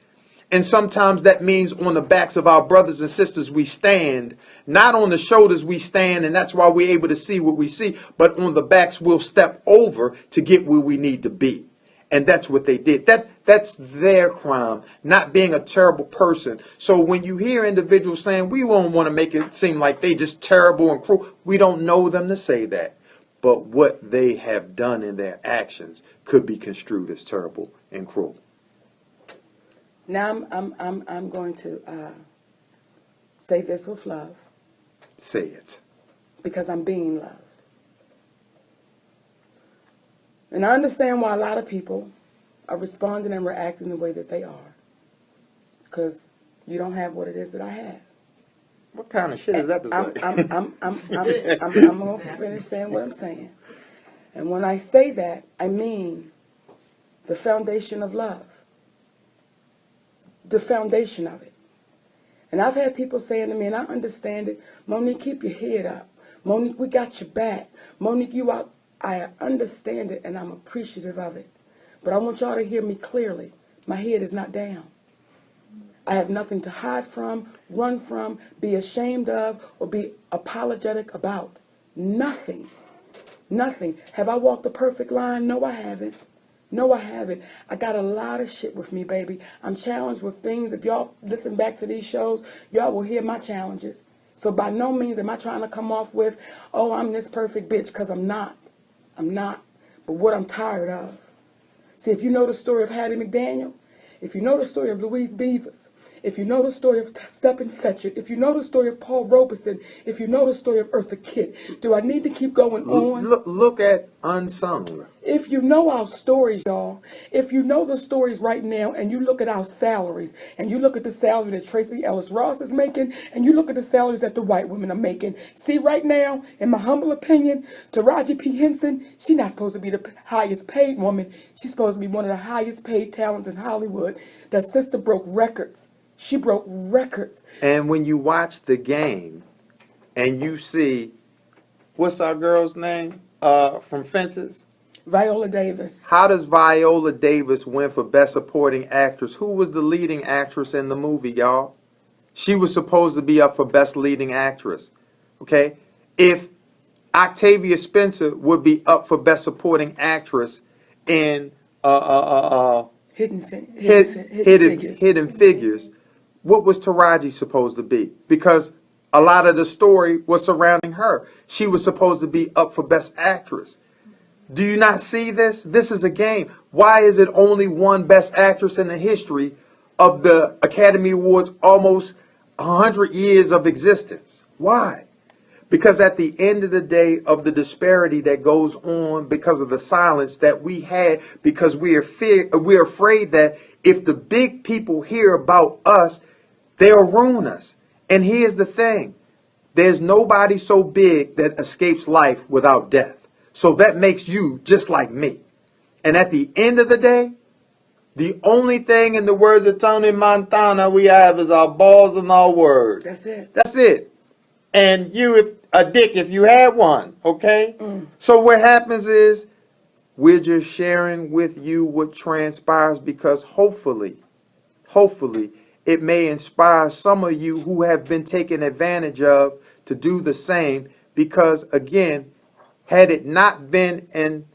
And sometimes that means on the backs of our brothers and sisters we stand, not on the shoulders we stand, and that's why we're able to see what we see, but on the backs we'll step over to get where we need to be. And that's what they did. That's their crime, not being a terrible person. So when you hear individuals saying, we won't want to make it seem like they just terrible and cruel, we don't know them to say that. But what they have done in their actions could be construed as terrible and cruel. Now I'm going to say this with love. Say it. Because I'm being loved. And I understand why a lot of people are responding and reacting the way that they are. Because you don't have what it is that I have. What kind of shit is that to say? I'm going to finish saying what I'm saying. And when I say that, I mean the foundation of love. The foundation of it. And I've had people saying to me, and I understand it, Monique, keep your head up. Monique, we got your back. Monique, you out. I understand it, and I'm appreciative of it. But I want y'all to hear me clearly. My head is not down. I have nothing to hide from, run from, be ashamed of, or be apologetic about. Nothing. Nothing. Have I walked a perfect line? No, I haven't. No, I haven't. I got a lot of shit with me, baby. I'm challenged with things. If y'all listen back to these shows, y'all will hear my challenges. So by no means am I trying to come off with, oh, I'm this perfect bitch, because I'm not. I'm not. But what I'm tired of. See, if you know the story of Hattie McDaniel, if you know the story of Louise Beavers, if you know the story of Stephen Fetchert, if you know the story of Paul Robeson, if you know the story of Eartha Kitt, do I need to keep going on? Look at Unsung. If you know our stories, y'all, if you know the stories right now and you look at our salaries and you look at the salary that Tracy Ellis Ross is making and you look at the salaries that the white women are making. See, right now, in my humble opinion, Taraji P. Henson, she's not supposed to be the highest paid woman. She's supposed to be one of the highest paid talents in Hollywood. That sister broke records. She broke records. And when you watch the game and you see, what's our girl's name? from Fences? Viola Davis. How does Viola Davis win for Best Supporting Actress? Who was the leading actress in the movie, y'all? She was supposed to be up for Best Leading Actress. Okay? If Octavia Spencer would be up for Best Supporting Actress in Hidden Figures. Hidden Figures, what was Taraji supposed to be? Because a lot of the story was surrounding her. She was supposed to be up for Best Actress. Do you not see this? This is a game. Why is it only one Best Actress in the history of the Academy Awards, almost 100 years of existence? Why? Because at the end of the day, of the disparity that goes on because of the silence that we had, because we're afraid that if the big people hear about us, they'll ruin us. And here's the thing. There's nobody so big that escapes life without death. So that makes you just like me. And at the end of the day, the only thing, in the words of Tony Montana, we have is our balls and our words. That's it. That's it. And you, if a dick, if you had one, okay? So what happens is we're just sharing with you what transpires, because hopefully, it may inspire some of you who have been taken advantage of to do the same. Because again, had it not been an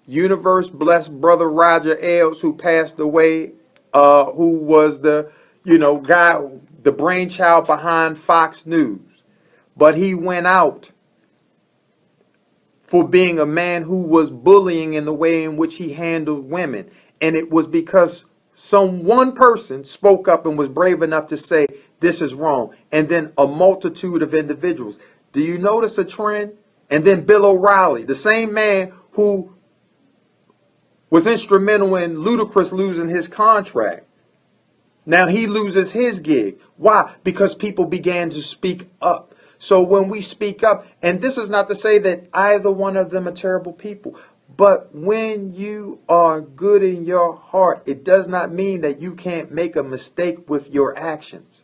universe blessed brother Roger Ailes, who passed away, who was the guy, the brainchild behind Fox News, but he went out for being a man who was bullying in the way in which he handled women. And it was because one person spoke up and was brave enough to say this is wrong, and then a multitude of individuals. Do you notice a trend? And then Bill O'Reilly, the same man who was instrumental in Ludacris losing his contract. Now he loses his gig. Why? Because people began to speak up. So when we speak up, and this is not to say that either one of them are terrible people, but when you are good in your heart, it does not mean that you can't make a mistake with your actions.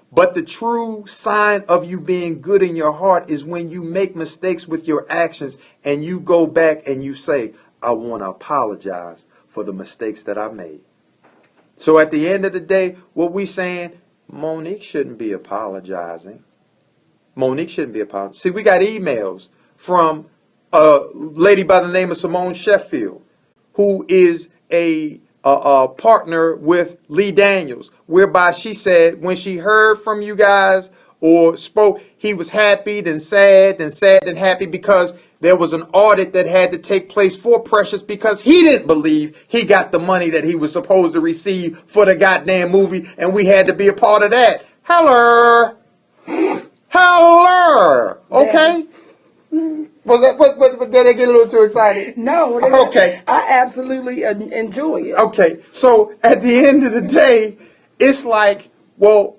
But the true sign of you being good in your heart is when you make mistakes with your actions and you go back and you say, I want to apologize for the mistakes that I made. So at the end of the day, what we saying, Monique shouldn't be apologizing. Monique shouldn't be apologizing. See, we got emails from a lady by the name of Simone Sheffield, who is a partner with Lee Daniels, whereby she said when she heard from you guys or spoke, he was happy, then sad, then happy, because there was an audit that had to take place for Precious because he didn't believe he got the money that he was supposed to receive for the goddamn movie, and we had to be a part of that. Hello. Okay? Was that, what, did I get a little too excited? No. Okay. I absolutely enjoy it. Okay. So at the end of the day, it's like, well,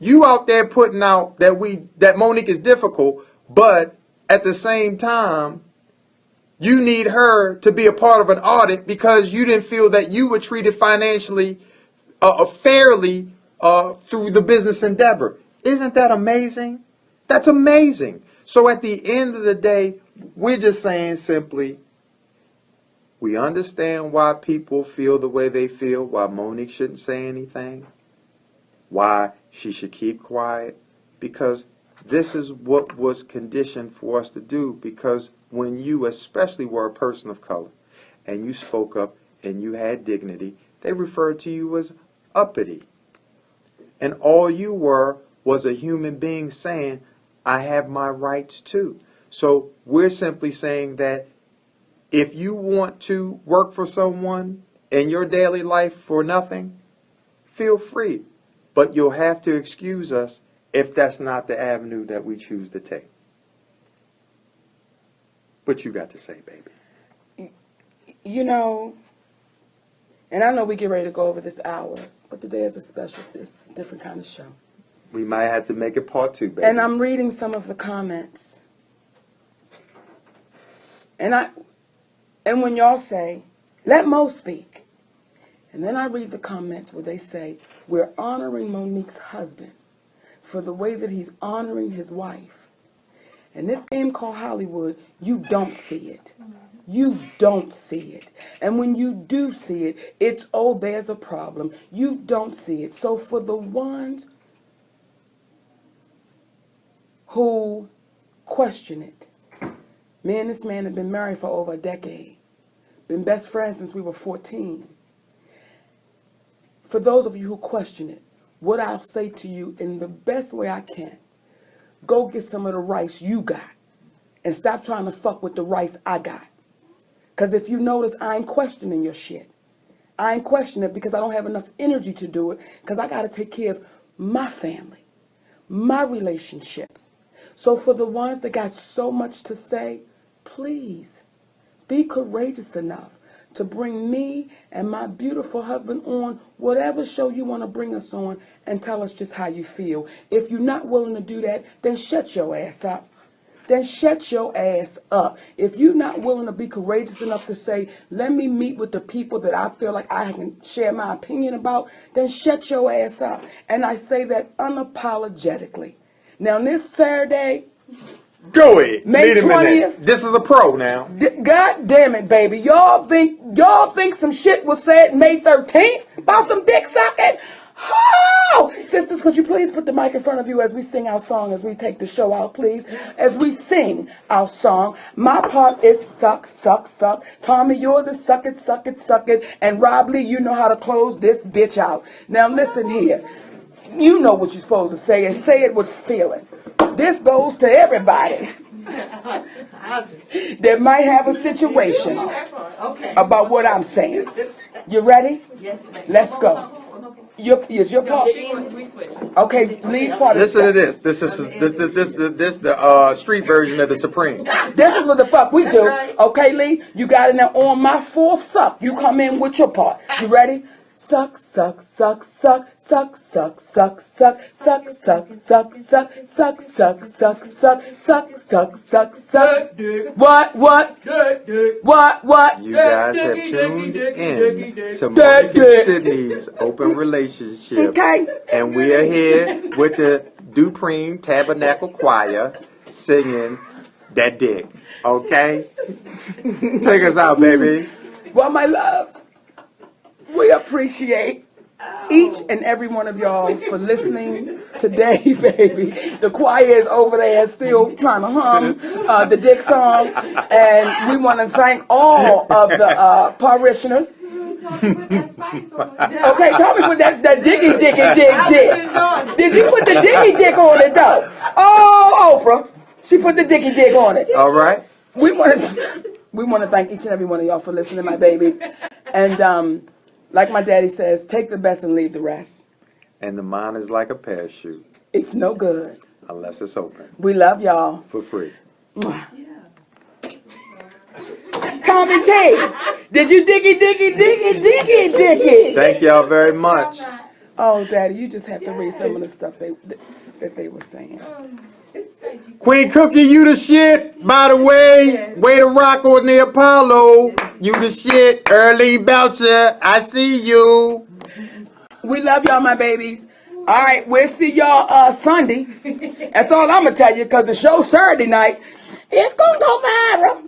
you out there putting out that Monique is difficult, but at the same time, you need her to be a part of an audit because you didn't feel that you were treated financially fairly through the business endeavor. Isn't that amazing? That's amazing. So at the end of the day, we're just saying simply, we understand why people feel the way they feel, why Monique shouldn't say anything, why she should keep quiet, because this is what was conditioned for us to do. Because when you especially were a person of color and you spoke up and you had dignity, they referred to you as uppity. And all you were was a human being saying, I have my rights too. So we're simply saying that if you want to work for someone in your daily life for nothing, feel free. But you'll have to excuse us if that's not the avenue that we choose to take. What you got to say, baby? You know, and I know we get ready to go over this hour, but today is it's a different kind of show. We might have to make it part 2, baby. And I'm reading some of the comments. And when y'all say, let Mo speak. And then I read the comments where they say, we're honoring Monique's husband for the way that he's honoring his wife. And this game called Hollywood, you don't see it. You don't see it. And when you do see it, it's, oh, there's a problem. You don't see it. So for the ones who question it, me and this man have been married for over a decade, been best friends since we were 14. For those of you who question it, what I'll say to you in the best way I can, go get some of the rice you got and stop trying to fuck with the rice I got. Because if you notice, I ain't questioning your shit. I ain't questioning it because I don't have enough energy to do it, because I got to take care of my family, my relationships. So for the ones that got so much to say, please be courageous enough to bring me and my beautiful husband on whatever show you want to bring us on and tell us just how you feel. If you're not willing to do that, then shut your ass up. Then shut your ass up. If you're not willing to be courageous enough to say, let me meet with the people that I feel like I can share my opinion about, then shut your ass up. And I say that unapologetically. Now, this Saturday, go ahead. May 20th. This is a pro now. God damn it, baby. Y'all think some shit was said May 13th about some dick sucking? Oh! Sisters, could you please put the mic in front of you as we sing our song, as we take the show out, please? As we sing our song, my part is suck, suck, suck. Tommy, yours is suck it, suck it, suck it. And Rob Lee, you know how to close this bitch out. Now listen here. You know what you're supposed to say, and say it with feeling. This goes to everybody that might have a situation about what I'm saying. You ready? Yes, ma'am. Let's go. Is your part? Okay, Lee's part. Listen to this. This the street version of the Supreme. This is what the fuck we do. Okay, Lee, you got it now. On my fourth suck, you come in with your part. You ready? Suck, suck, suck, suck, suck, suck, suck, suck, suck, suck, suck, suck, suck, suck, suck, suck, suck, suck, suck, suck. What? You guys have tuned in to Monica Sydney's Open Relationship. Okay. And we are here with the Dupreme Tabernacle Choir singing that dick. Okay? Take us out, baby. Well, my loves, we appreciate each and every one of y'all for listening today, baby. The choir is over there still trying to hum the dick song, and we want to thank all of the parishioners. Okay, Tommy put that diggy dick. Did you put the diggy dick on it though? Oh, Oprah, she put the dicky dick on it. All right. We want to thank each and every one of y'all for listening, my babies, and like my daddy says, take the best and leave the rest. And the mind is like a parachute. It's no good unless it's open. We love y'all. For free. Tommy T, did you diggy? Thank y'all very much. Oh, Daddy, you just have to read some of the stuff that they were saying. Queen Cookie, you the shit, by the way. Way to rock on the Apollo. You the shit. Early Belcher, I see you. We love y'all, my babies. All right, we'll see y'all Sunday. That's all I'm going to tell you, because the show Saturday night, it's going to go viral.